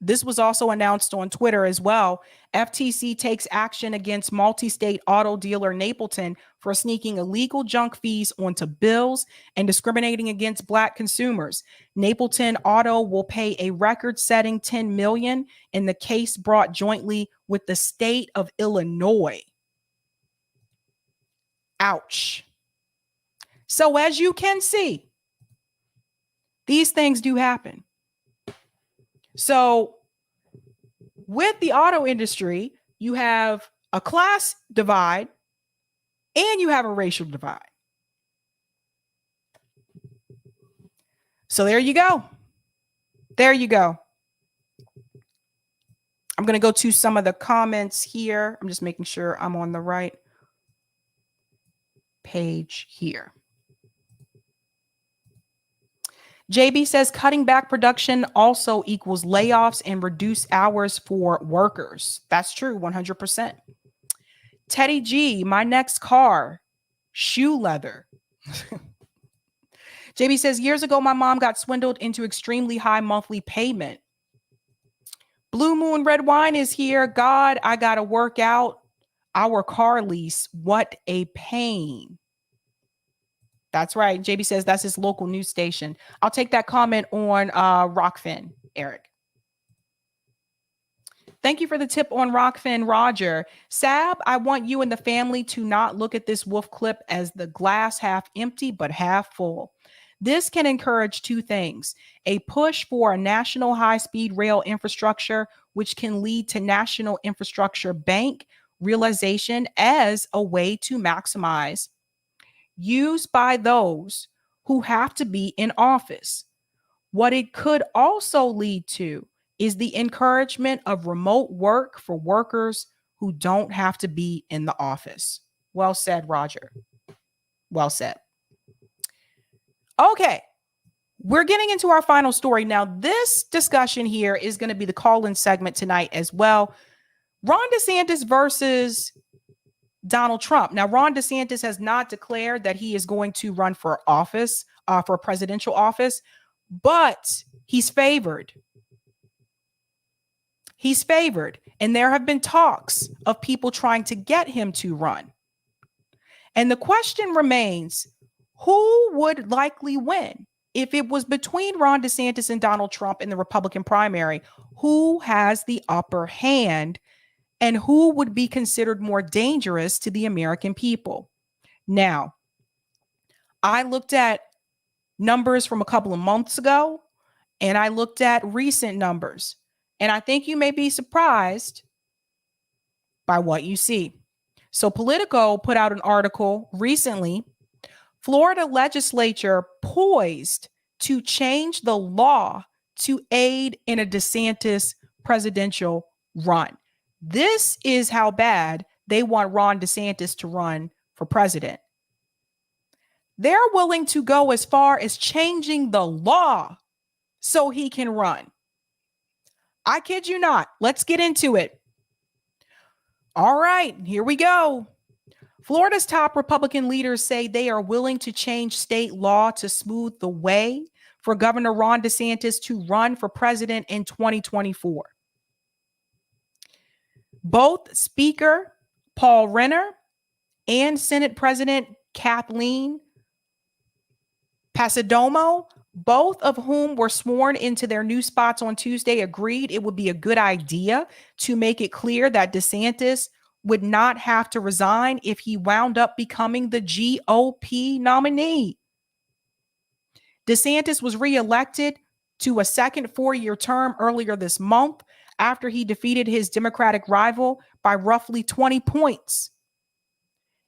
This was also announced on Twitter as well. FTC takes action against multi-state auto dealer Napleton for sneaking illegal junk fees onto bills and discriminating against Black consumers. Napleton Auto will pay a record-setting $10 million in the case brought jointly with the state of Illinois. Ouch. So as you can see, these things do happen. So with the auto industry, you have a class divide and you have a racial divide. So there you go. There you go. I'm going to go to some of the comments here. I'm just making sure I'm on the right page here. JB says cutting back production also equals layoffs and reduced hours for workers. That's true, 100%. Teddy G, my next car, shoe leather. JB says years ago, my mom got swindled into extremely high monthly payment. Blue Moon Red Wine is here. God, I got to work out our car lease. What a pain. That's right. JB says that's his local news station. I'll take that comment on Rockfin, Eric. Thank you for the tip on Rockfin, Roger. Sab, I want you and the family to not look at this wolf clip as the glass half empty, but half full. This can encourage two things: a push for a national high-speed rail infrastructure, which can lead to National Infrastructure Bank realization as a way to maximize used by those who have to be in office. What it could also lead to is the encouragement of remote work for workers who don't have to be in the office. Well said, Roger. Well said. Okay, we're getting into our final story. Now, this discussion here is going to be the call-in segment tonight as well. Ron DeSantis versus Donald Trump. Now, Ron DeSantis has not declared that he is going to run for office, for presidential office, but he's favored. He's favored. And there have been talks of people trying to get him to run. And the question remains, who would likely win? If it was between Ron DeSantis and Donald Trump in the Republican primary, who has the upper hand? And who would be considered more dangerous to the American people? Now, I looked at numbers from a couple of months ago, and I looked at recent numbers, and I think you may be surprised by what you see. So Politico put out an article recently. Florida legislature poised to change the law to aid in a DeSantis presidential run. This is how bad they want Ron DeSantis to run for president. They're willing to go as far as changing the law so he can run. I kid you not. Let's get into it. All right, here we go. Florida's top Republican leaders say they are willing to change state law to smooth the way for Governor Ron DeSantis to run for president in 2024. Both Speaker Paul Renner and Senate President Kathleen Passidomo, both of whom were sworn into their new spots on Tuesday, agreed it would be a good idea to make it clear that DeSantis would not have to resign if he wound up becoming the GOP nominee. DeSantis was reelected to a second four-year term earlier this month after he defeated his Democratic rival by roughly 20 points.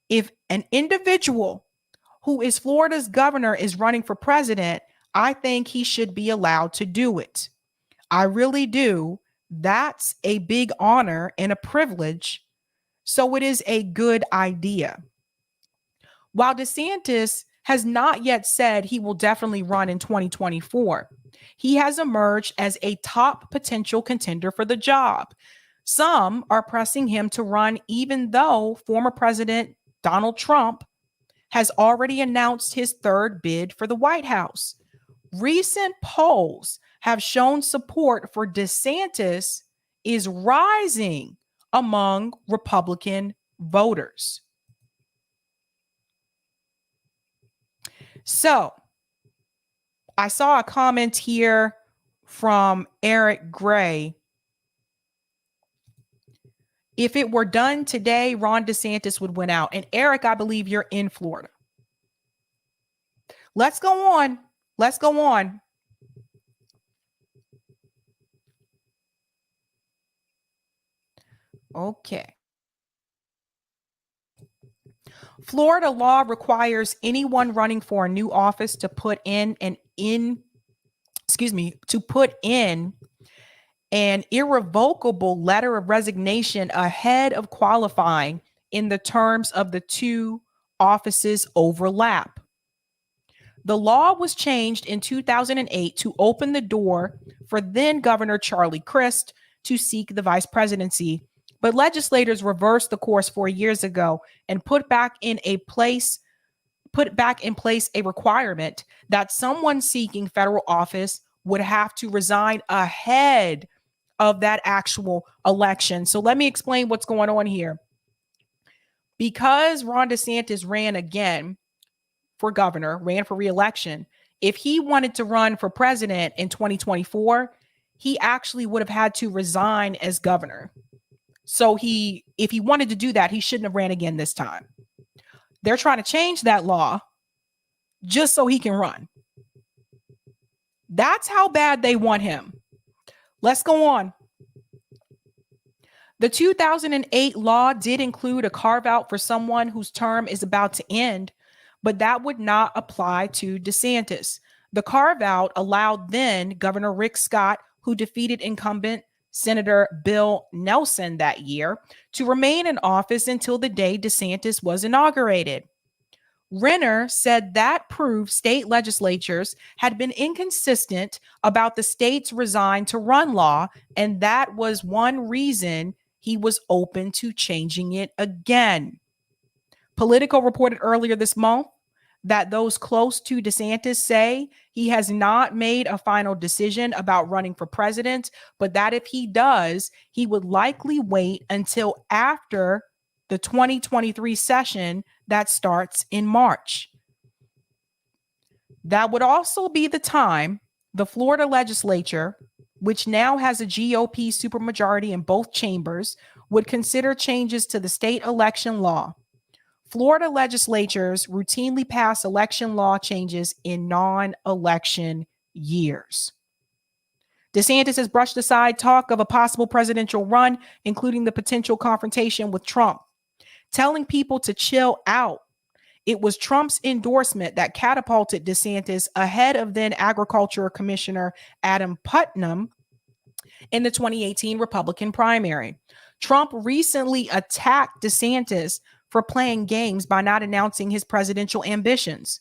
If an individual who is Florida's governor is running for president, I think he should be allowed to do it. I really do. That's a big honor and a privilege. So it is a good idea. While DeSantis has not yet said he will definitely run in 2024, he has emerged as a top potential contender for the job. Some are pressing him to run, even though former President Donald Trump has already announced his third bid for the White House. Recent polls have shown support for DeSantis is rising among Republican voters. So I saw a comment here from Eric Gray. If it were done today, Ron DeSantis would win out. And Eric, I believe you're in Florida. Let's go on. Let's go on. Okay. Florida law requires anyone running for a new office to put in an irrevocable letter of resignation ahead of qualifying in the terms of the two offices overlap. The law was changed in 2008 to open the door for then Governor Charlie Crist to seek the vice presidency, but legislators reversed the course 4 years ago and put back in place a requirement that someone seeking federal office would have to resign ahead of that actual election. So let me explain what's going on here. Because Ron DeSantis ran again for governor, ran for re-election, if he wanted to run for president in 2024, he actually would have had to resign as governor. So if he wanted to do that, he shouldn't have ran again this time. They're trying to change that law just so he can run. That's how bad they want him. Let's go on. The 2008 law did include a carve out for someone whose term is about to end, but that would not apply to DeSantis. The carve out allowed then Governor Rick Scott, who defeated incumbent Senator Bill Nelson that year, to remain in office until the day DeSantis was inaugurated. Renner said that proved state legislatures had been inconsistent about the state's resign to run law, and that was one reason he was open to changing it again. Politico reported earlier this month that those close to DeSantis say he has not made a final decision about running for president, but that if he does, he would likely wait until after the 2023 session that starts in March. That would also be the time the Florida legislature, which now has a GOP supermajority in both chambers, would consider changes to the state election law. Florida legislatures routinely pass election law changes in non-election years. DeSantis has brushed aside talk of a possible presidential run, including the potential confrontation with Trump, telling people to chill out. It was Trump's endorsement that catapulted DeSantis ahead of then Agriculture Commissioner Adam Putnam in the 2018 Republican primary. Trump recently attacked DeSantis for playing games by not announcing his presidential ambitions.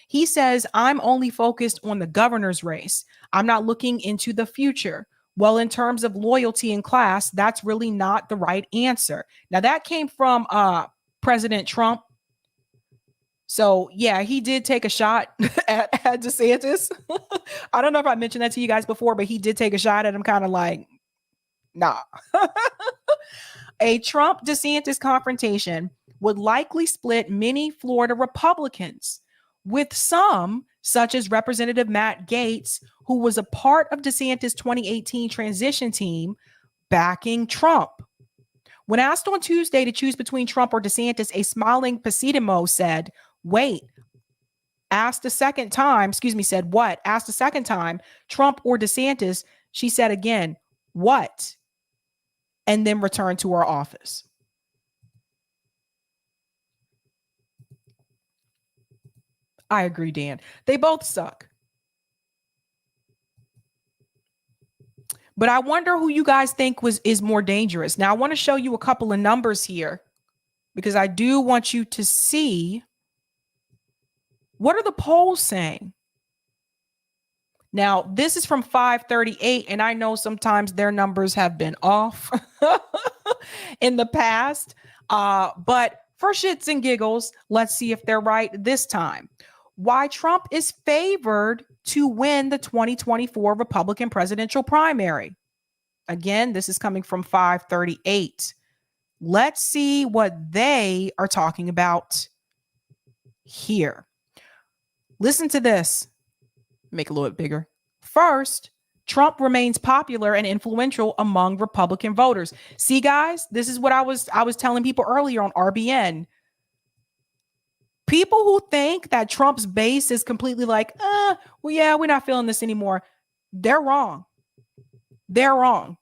He says, "I'm only focused on the governor's race. I'm not looking into the future." Well, in terms of loyalty and class, that's really not the right answer. Now, that came from President Trump. So, yeah, he did take a shot at DeSantis. I don't know if I mentioned that to you guys before, but he did take a shot at him, kind of like, nah. A Trump-DeSantis confrontation would likely split many Florida Republicans, with some, such as Representative Matt Gaetz, who was a part of DeSantis' 2018 transition team, backing Trump. When asked on Tuesday to choose between Trump or DeSantis, a smiling Pasidemo said, "Wait." Asked a second time, said, "What?" Asked a second time, "Trump or DeSantis?" She said again, "What?" And then returned to her office. I agree, Dan. They both suck. But I wonder who you guys think is more dangerous. Now, I want to show you a couple of numbers here because I do want you to see what are the polls saying. Now, this is from 538, and I know sometimes their numbers have been off in the past. But for shits and giggles, let's see if they're right this time. Why Trump is favored to win the 2024 Republican presidential primary. Again, this is coming from 538. Let's see what they are talking about here. Listen to this. Make it a little bit bigger. First, Trump remains popular and influential among Republican voters. See, guys, this is what I was telling people earlier on RBN. People who think that Trump's base is completely like, well, yeah, we're not feeling this anymore. They're wrong. They're wrong.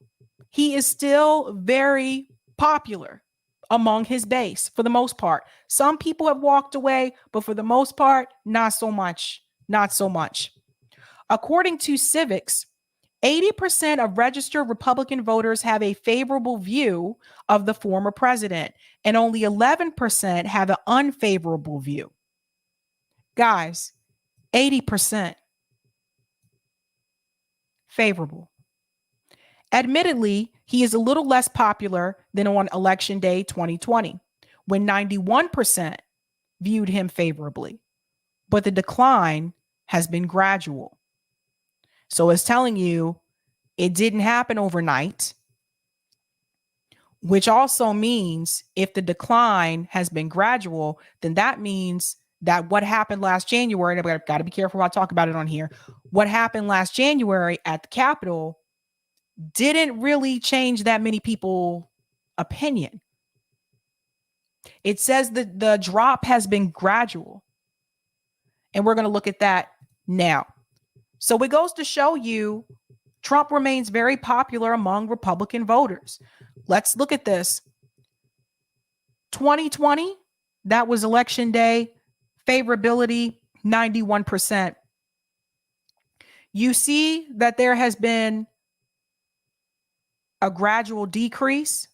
He is still very popular among his base for the most part. Some people have walked away, but for the most part, not so much. Not so much. According to Civics, 80% of registered Republican voters have a favorable view of the former president, and only 11% have an unfavorable view. Guys, 80% favorable. Admittedly, he is a little less popular than on Election Day 2020, when 91% viewed him favorably, but the decline has been gradual. So it's telling you it didn't happen overnight, which also means if the decline has been gradual, then that means that what happened last January, and I've got to be careful when I talk about it on here, what happened last January at the Capitol didn't really change that many people's opinion. It says that the drop has been gradual. And we're going to look at that now. So it goes to show you Trump remains very popular among Republican voters. Let's look at this. 2020, that was election day, favorability 91%. You see that there has been a gradual decrease,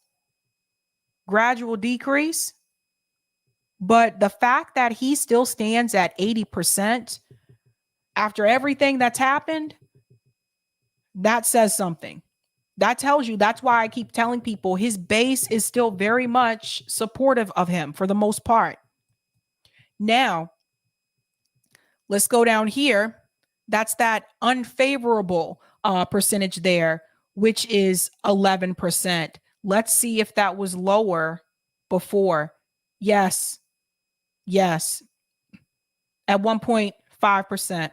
but the fact that he still stands at 80% after everything that's happened, that says something. That tells you, that's why I keep telling people his base is still very much supportive of him for the most part. Now, let's go down here. That's that unfavorable percentage there, which is 11%. Let's see if that was lower before. Yes. At 1.5%.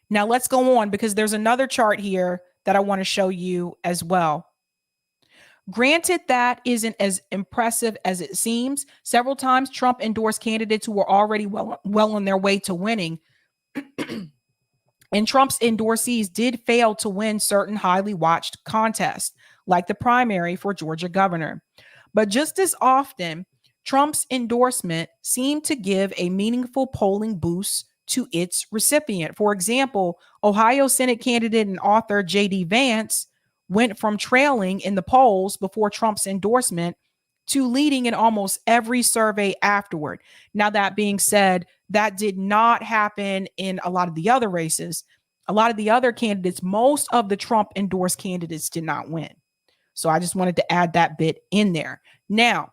Now let's go on because there's another chart here that I want to show you as well. Granted, that isn't as impressive as it seems. Several times Trump endorsed candidates who were already well on their way to winning. And Trump's endorsees did fail to win certain highly watched contests, like the primary for Georgia governor. But just as often, Trump's endorsement seemed to give a meaningful polling boost to its recipient. For example, Ohio Senate candidate and author J.D. Vance went from trailing in the polls before Trump's endorsement to leading in almost every survey afterward. Now, that being said, that did not happen in a lot of the other races. A lot of the other candidates, most of the Trump endorsed candidates did not win. So I just wanted to add that bit in there. Now,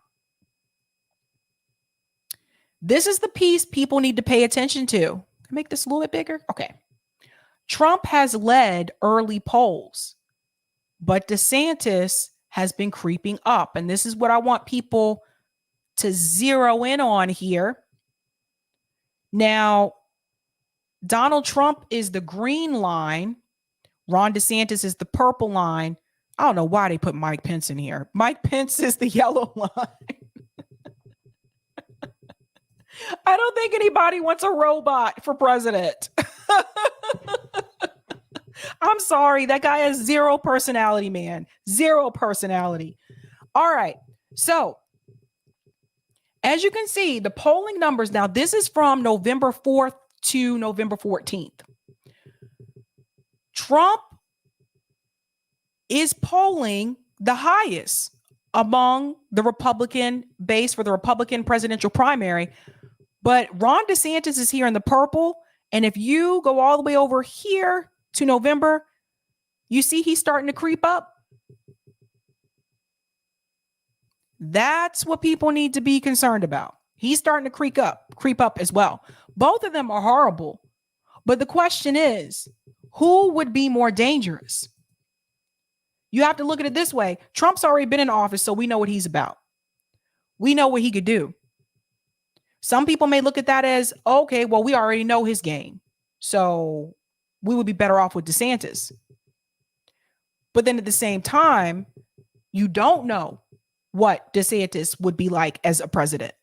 this is the piece people need to pay attention to. Can I make this a little bit bigger? Okay. Trump has led early polls, but DeSantis has been creeping up. And this is what I want people to zero in on here. Now, Donald Trump is the green line. Ron DeSantis is the purple line. I don't know why they put Mike Pence in here. Mike Pence is the yellow line. I don't think anybody wants a robot for president. I'm sorry. That guy has zero personality, man. Zero personality. All right. So, as you can see, the polling numbers now, this is from November 4th to November 14th. Trump is polling the highest among the Republican base for the Republican presidential primary. But Ron DeSantis is here in the purple. And if you go all the way over here to November, you see he's starting to creep up. That's what people need to be concerned about. He's starting to creep up as well. Both of them are horrible. But the question is, who would be more dangerous? You have to look at it this way. Trump's already been in office, so we know what he's about. We know what he could do. Some people may look at that as, okay, well, we already know his game, so we would be better off with DeSantis. But then at the same time, you don't know what DeSantis would be like as a president.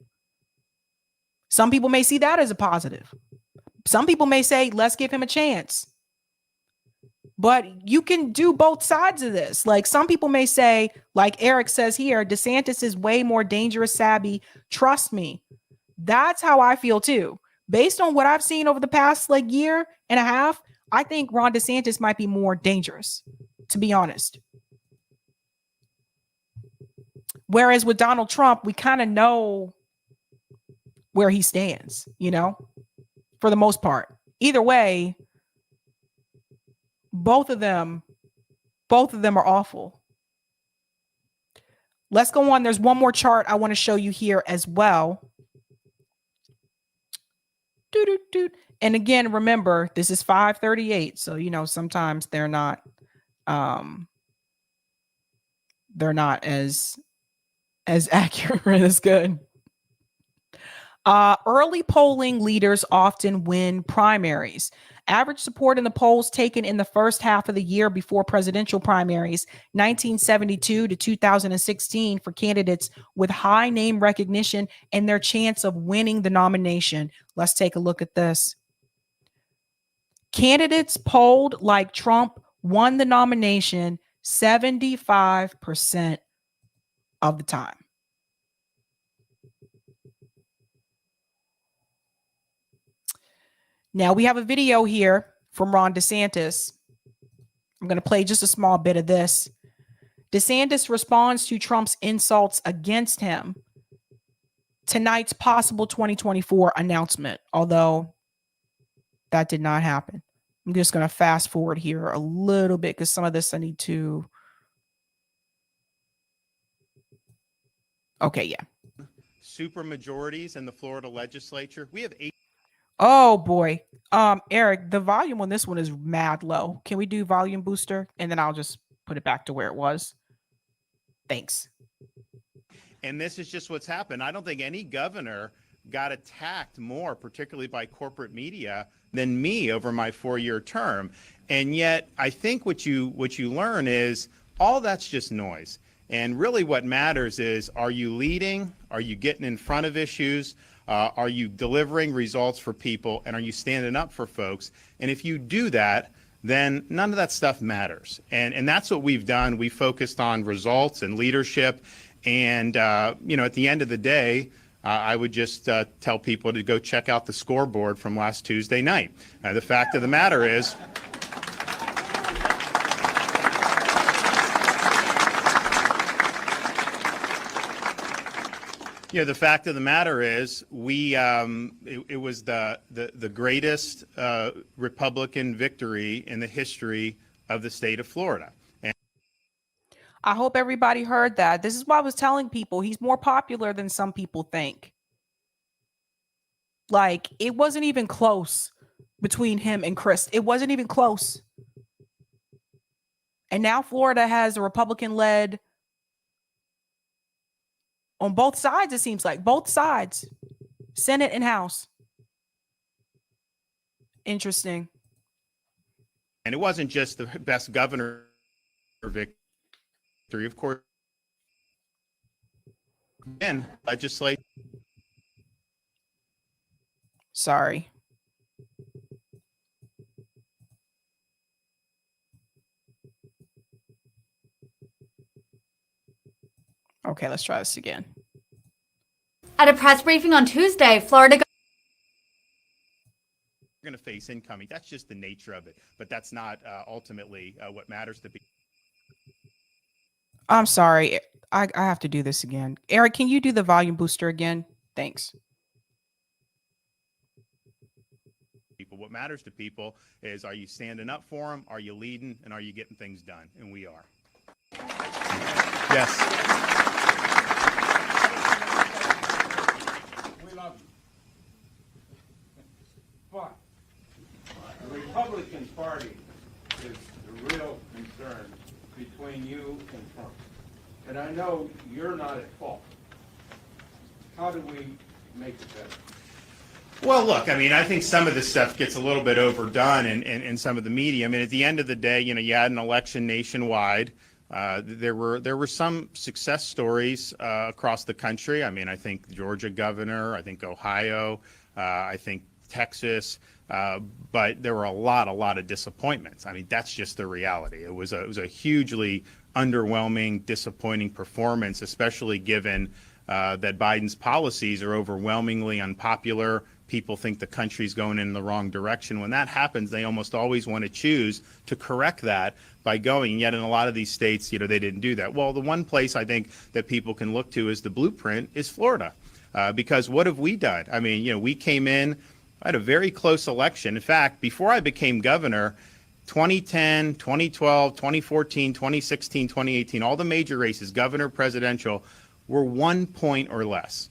Some people may see that as a positive. Some people may say, let's give him a chance. But you can do both sides of this. Like some people may say, like Eric says here, DeSantis is way more dangerous, Sabby. Trust me. That's how I feel too. Based on what I've seen over the past year and a half, I think Ron DeSantis might be more dangerous, to be honest. Whereas with Donald Trump, we kind of know where he stands, for the most part. Either way, both of them are awful. Let's go on. There's one more chart I want to show you here as well. And again, remember, this is 538. So, sometimes they're not as accurate as good. Early polling leaders often win primaries. Average support in the polls taken in the first half of the year before presidential primaries, 1972 to 2016, for candidates with high name recognition and their chance of winning the nomination. Let's take a look at this. Candidates polled like Trump won the nomination 75% of the time. Now we have a video here from Ron DeSantis. I'm going to play just a small bit of this. DeSantis responds to Trump's insults against him. Tonight's possible 2024 announcement, although that did not happen. I'm just going to fast forward here a little bit because some of this I need to. Okay, yeah. Super majorities in the Florida legislature. We have 8. Oh boy. Eric, the volume on this one is mad low. Can we do volume booster? And then I'll just put it back to where it was. Thanks. And this is just what's happened. I don't think any governor got attacked more, particularly by corporate media, than me over my 4-year term. And yet I think what you learn is all that's just noise. And really what matters is, are you leading? Are you getting in front of issues? Are you delivering results for people? And are you standing up for folks? And if you do that, then none of that stuff matters. And that's what we've done. We focused on results and leadership. And, at the end of the day, I would just tell people to go check out the scoreboard from last Tuesday night. The fact of the matter is, the fact of the matter is, it was the greatest Republican victory in the history of the state of Florida. And I hope everybody heard that. This is why I was telling people he's more popular than some people think. It wasn't even close between him and Chris. It wasn't even close. And now Florida has a Republican-led on both sides, it seems like. Both sides. Senate and House. Interesting. And it wasn't just the best governor victory, of course. And legislate. Sorry. Okay, let's try this again. At a press briefing on Tuesday, Florida Going to face incoming. That's just the nature of it. But that's not ultimately what matters to people. I'm sorry. I have to do this again. Eric, can you do the volume booster again? Thanks. What matters to people is, are you standing up for them? Are you leading? And are you getting things done? And we are. Yes. We love you. But Republican Trump. And I know you're not at fault. How do we make it better? Well, look, I mean, I think some of this stuff gets a little bit overdone in some of the media. I mean, at the end of the day, you know, you had an election nationwide. There were some success stories across the country. I mean, I think Georgia governor, I think Ohio, I think Texas, but there were a lot of disappointments. I mean, that's just the reality. It was a hugely underwhelming, disappointing performance, especially given that Biden's policies are overwhelmingly unpopular. People think the country's going in the wrong direction. When that happens, they almost always want to choose to correct that by going. Yet in a lot of these states, you know, they didn't do that. Well, the one place I think that people can look to as the blueprint is Florida, because what have we done? I mean, you know, we came in, I had a very close election. In fact, before I became governor, 2010, 2012, 2014, 2016, 2018, all the major races, governor, presidential, were 1 point or less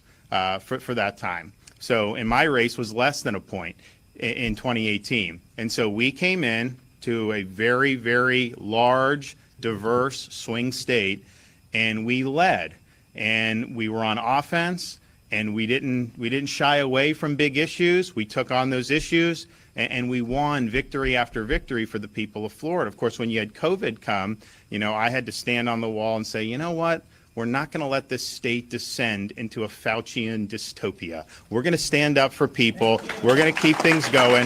for that time. So in my race was less than a point in 2018. And so we came in to a very, very large, diverse swing state, and we led. And we were on offense, and we didn't shy away from big issues. We took on those issues, and we won victory after victory for the people of Florida. Of course, when you had COVID come, you know, I had to stand on the wall and say, you know what? We're not going to let this state descend into a Faucian dystopia. We're going to stand up for people. We're going to keep things going.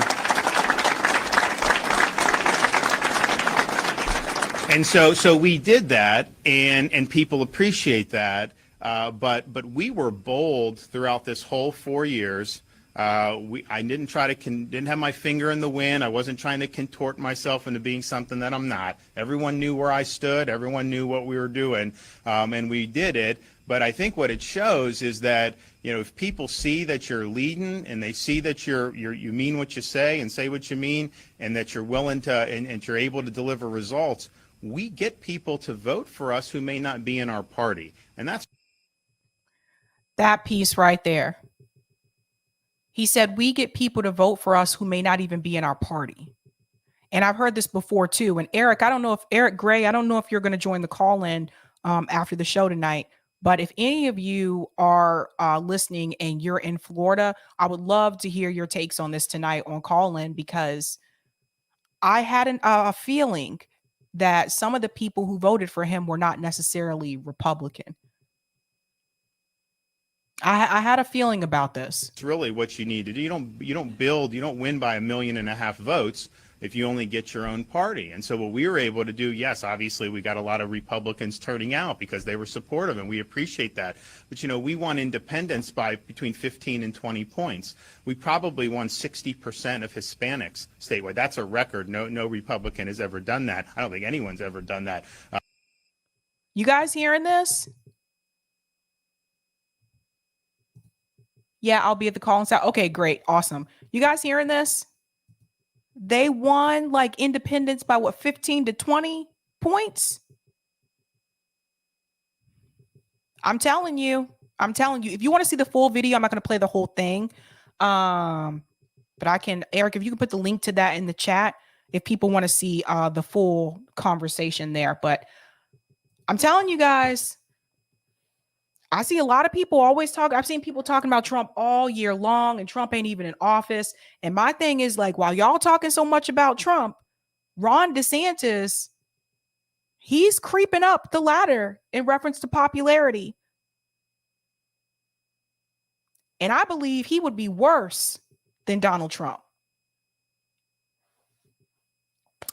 And so we did that, and people appreciate that. But we were bold throughout this whole 4 years. I didn't didn't have my finger in the wind. I wasn't trying to contort myself into being something that I'm not. Everyone knew where I stood. Everyone knew what we were doing, and we did it. But I think what it shows is that, you know, if people see that you're leading and they see that you mean what you say and say what you mean, and that you're willing to and you're able to deliver results, we get people to vote for us who may not be in our party, and that's that piece right there. He said, we get people to vote for us who may not even be in our party. And I've heard this before too. And Eric, Eric Gray, I don't know if you're going to join the call in after the show tonight, but if any of you are listening and you're in Florida, I would love to hear your takes on this tonight on call in, because I had a feeling that some of the people who voted for him were not necessarily Republican. I had a feeling about this. It's really what you need to do. You don't win by 1.5 million votes if you only get your own party. And so what we were able to do, yes, obviously we got a lot of Republicans turning out because they were supportive, and we appreciate that. But, you know, we won independents by between 15 and 20 points. We probably won 60% of Hispanics statewide. That's a record. No Republican has ever done that. I don't think anyone's ever done that. You guys hearing this? Yeah, I'll be at the call and say, okay, great. Awesome. You guys hearing this? They won like independents by what, 15 to 20 points? I'm telling you, if you want to see the full video, I'm not going to play the whole thing. But I can, Eric, if you can put the link to that in the chat, if people want to see the full conversation there. But I'm telling you guys, I see a lot of people always talk. I've seen people talking about Trump all year long, and Trump ain't even in office. And my thing is, like, while y'all talking so much about Trump, Ron DeSantis, he's creeping up the ladder in reference to popularity. And I believe he would be worse than Donald Trump.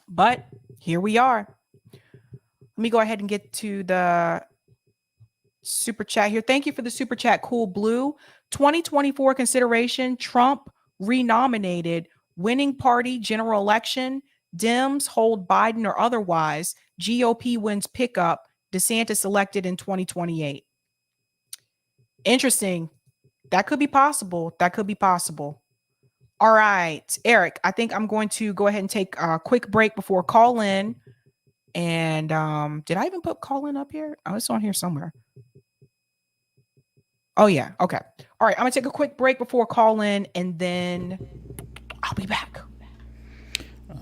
But here we are. Let me go ahead and get to the super chat here. Thank you for the super chat, Cool Blue. 2024 consideration, Trump renominated, winning party general election, Dems hold Biden or otherwise, GOP wins pickup, DeSantis elected in 2028. Interesting. That could be possible. All right, Eric, I think I'm going to go ahead and take a quick break before call in. And did I even put call in up here? Oh, it's on here somewhere. Oh, yeah. Okay. All right. I'm going to take a quick break before call in, and then I'll be back.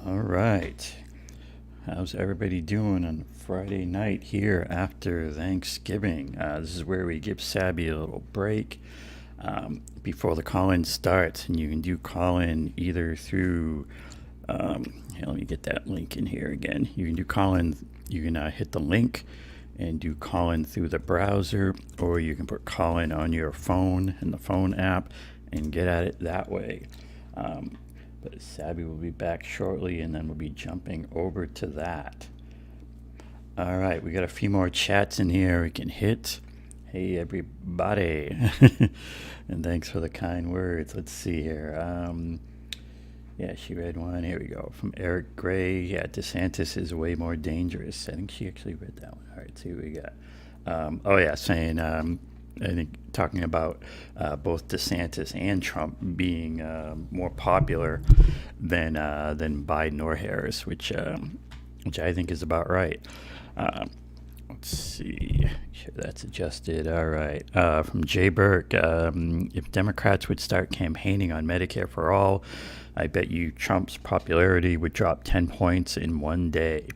All right. How's everybody doing on Friday night here after Thanksgiving? This is where we give Sabby a little break before the call-in starts, and you can do call-in either through. Here, let me get that link in here again. You can do call-in. You can hit the link and do call-in through the browser, or you can put call-in on your phone in the phone app and get at it that way. But Sabby will be back shortly, and then we'll be jumping over to that. All right, we got a few more chats in here we can hit. Hey, everybody. And thanks for the kind words. Let's see here. Yeah, she read one. Here we go. From Eric Gray. Yeah, DeSantis is way more dangerous. I think she actually read that one. All right, see what we got. Oh, yeah, saying, I think talking about both DeSantis and Trump being more popular than Biden or Harris, which I think is about right. Let's see. Sure, that's adjusted. All right. From Jay Burke, if Democrats would start campaigning on Medicare for all, I bet you Trump's popularity would drop 10 points in one day.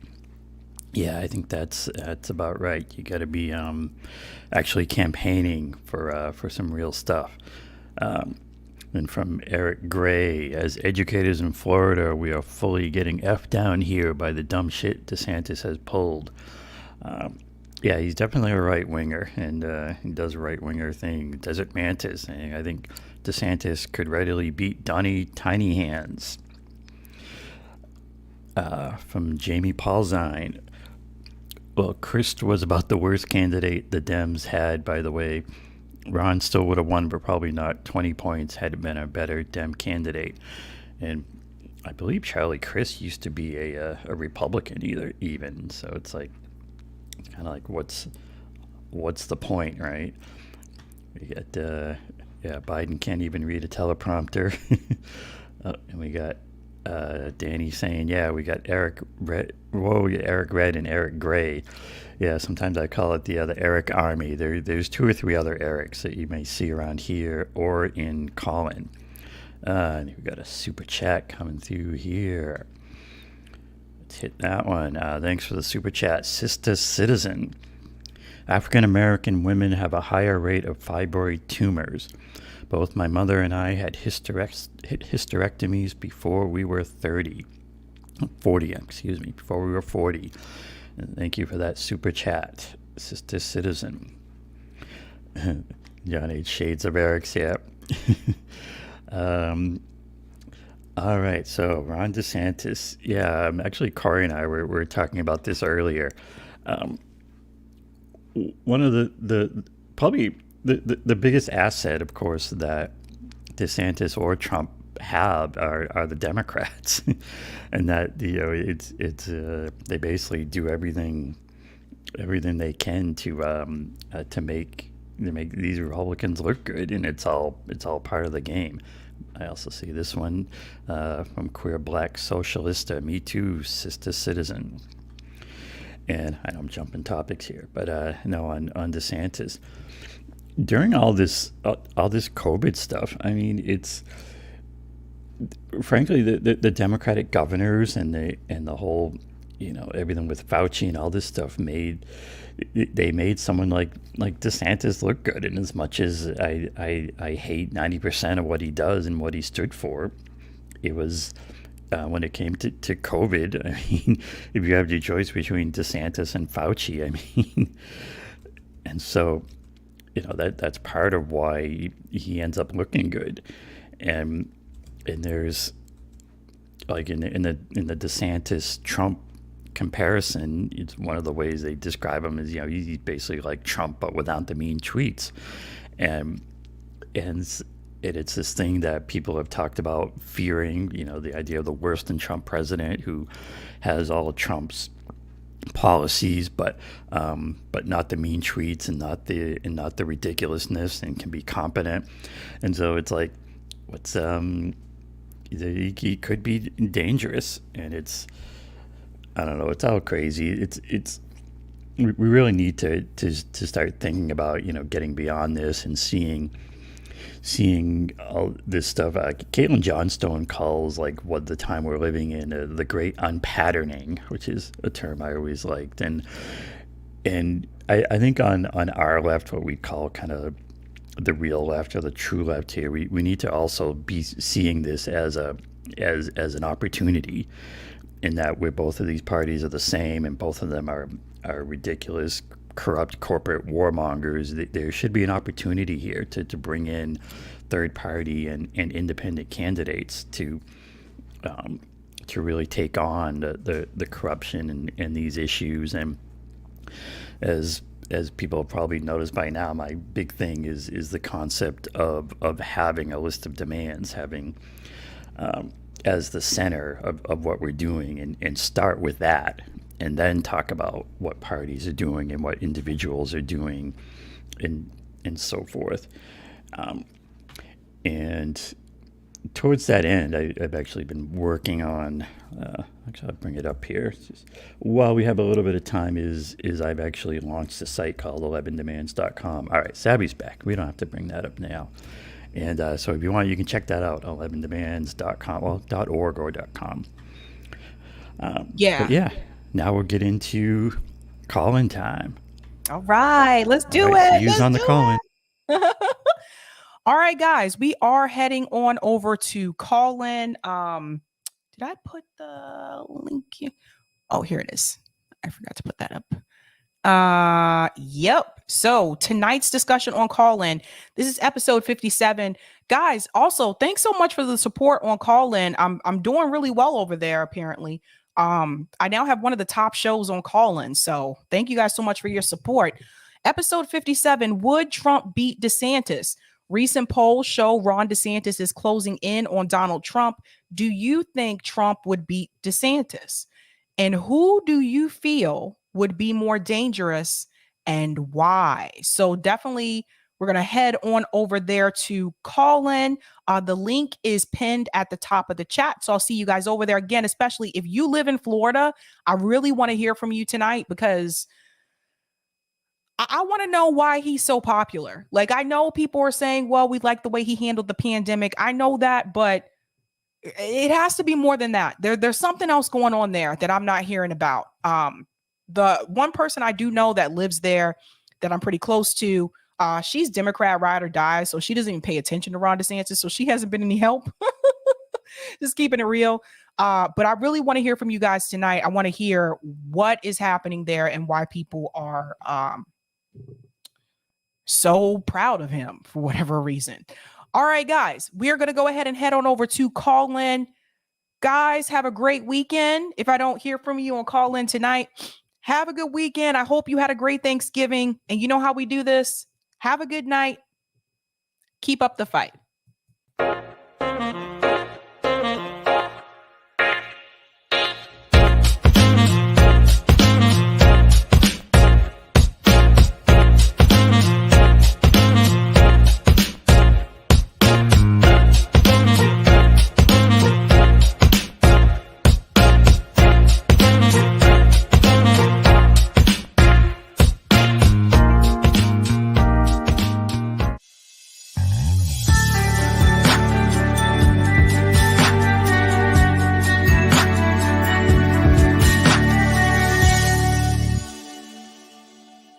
Yeah, I think that's about right. You got to be actually campaigning for some real stuff. And from Eric Gray, as educators in Florida, we are fully getting F down here by the dumb shit DeSantis has pulled. Yeah, he's definitely a right winger, and he does right winger thing. Desert Mantis, I think DeSantis could readily beat Donnie Tiny Hands. From Jamie Paulzine. Well, Christ was about the worst candidate the Dems had, by the way. Ron still would have won, but probably not 20 points had it been a better Dem candidate. And I believe Charlie Crist used to be a Republican even. So it's like, it's kind of like, what's the point, right? We got, Biden can't even read a teleprompter. And we got Danny saying, yeah, we got Eric Red and Eric Gray. Yeah, sometimes I call it the Eric Army. There's 2 or 3 other Erics that you may see around here or in Colin. And we got a super chat coming through here. Let's hit that one. Thanks for the super chat, Sister Citizen. African American women have a higher rate of fibroid tumors. Both my mother and I had hysterectomies before we were 40, before we were 40. And thank you for that super chat, Sister Citizen. John H. Shades of Eric's, yeah. All right, so Ron DeSantis. Yeah, actually, Corey and I were talking about this earlier. One of the probably the biggest asset, of course, that DeSantis or Trump have are the Democrats, and that it's they basically do everything they can to make these Republicans look good, and it's all part of the game. I also see this one from Queer Black Socialista, Me Too, Sister Citizen. And I know I'm jumping topics here, but no, on DeSantis. During all this COVID stuff, I mean, it's frankly the Democratic governors and the whole, everything with Fauci and all this stuff made someone like DeSantis look good. And as much as I hate 90% of what he does and what he stood for, it was when it came to COVID. I mean, if you have your choice between DeSantis and Fauci, I mean, and so. That's part of why he ends up looking good, and there's like in the DeSantis Trump comparison, it's one of the ways they describe him as he's basically like Trump but without the mean tweets, and it's this thing that people have talked about fearing, the idea of the worst in Trump president who has all of Trump's policies, but not the mean tweets and not the ridiculousness, and can be competent. And so it's like, he could be dangerous, and I don't know, it's all crazy. We really need to start thinking about getting beyond this and seeing seeing all this stuff. Caitlin Johnstone calls like what the time we're living in the great unpatterning, which is a term I always liked. And I think on our left, what we call kind of the real left or the true left here, we need to also be seeing this as an opportunity, in that where both of these parties are the same and both of them are ridiculous, corrupt corporate warmongers. There should be an opportunity here to bring in third party and independent candidates to really take on the corruption and these issues. And as people have probably noticed by now, my big thing is the concept of having a list of demands, having as the center of what we're doing, and start with that, and then talk about what parties are doing and what individuals are doing, and so forth. And towards that end, I've actually been working on, actually I'll bring it up here. While we have a little bit of time, is I've actually launched a site called 11demands.com. All right, Sabby's back. We don't have to bring that up now. And so if you want, you can check that out, 11demands.com, well, .org or .com. Yeah. But yeah, now we'll get into call-in time. All right, let's do it. it. So use on the call-in. All right, guys, we are heading on over to call-in. Did I put the link here? Oh, here it is. I forgot to put that up. Yep. So tonight's discussion on call-in, this is episode 57. Guys, also, thanks so much for the support on call-in. I'm doing really well over there, apparently. I now have one of the top shows on call-in, so thank you guys so much for your support. Episode 57, would Trump beat DeSantis? Recent polls show Ron DeSantis is closing in on Donald Trump. Do you think Trump would beat DeSantis? And who do you feel would be more dangerous and why? So definitely we're going to head on over there to call in. The link is pinned at the top of the chat. So I'll see you guys over there again, especially if you live in Florida. I really want to hear from you tonight, because I want to know why he's so popular. Like, I know people are saying, well, we like the way he handled the pandemic. I know that, but it has to be more than that. There's something else going on there that I'm not hearing about. The one person I do know that lives there that I'm pretty close to, she's Democrat ride or die. So she doesn't even pay attention to Ron DeSantis. So she hasn't been any help. Just keeping it real. But I really want to hear from you guys tonight. I want to hear what is happening there and why people are so proud of him for whatever reason. All right, guys, we are going to go ahead and head on over to call in. Guys, have a great weekend. If I don't hear from you on call in tonight, have a good weekend. I hope you had a great Thanksgiving. And you know how we do this. Have a good night. Keep up the fight.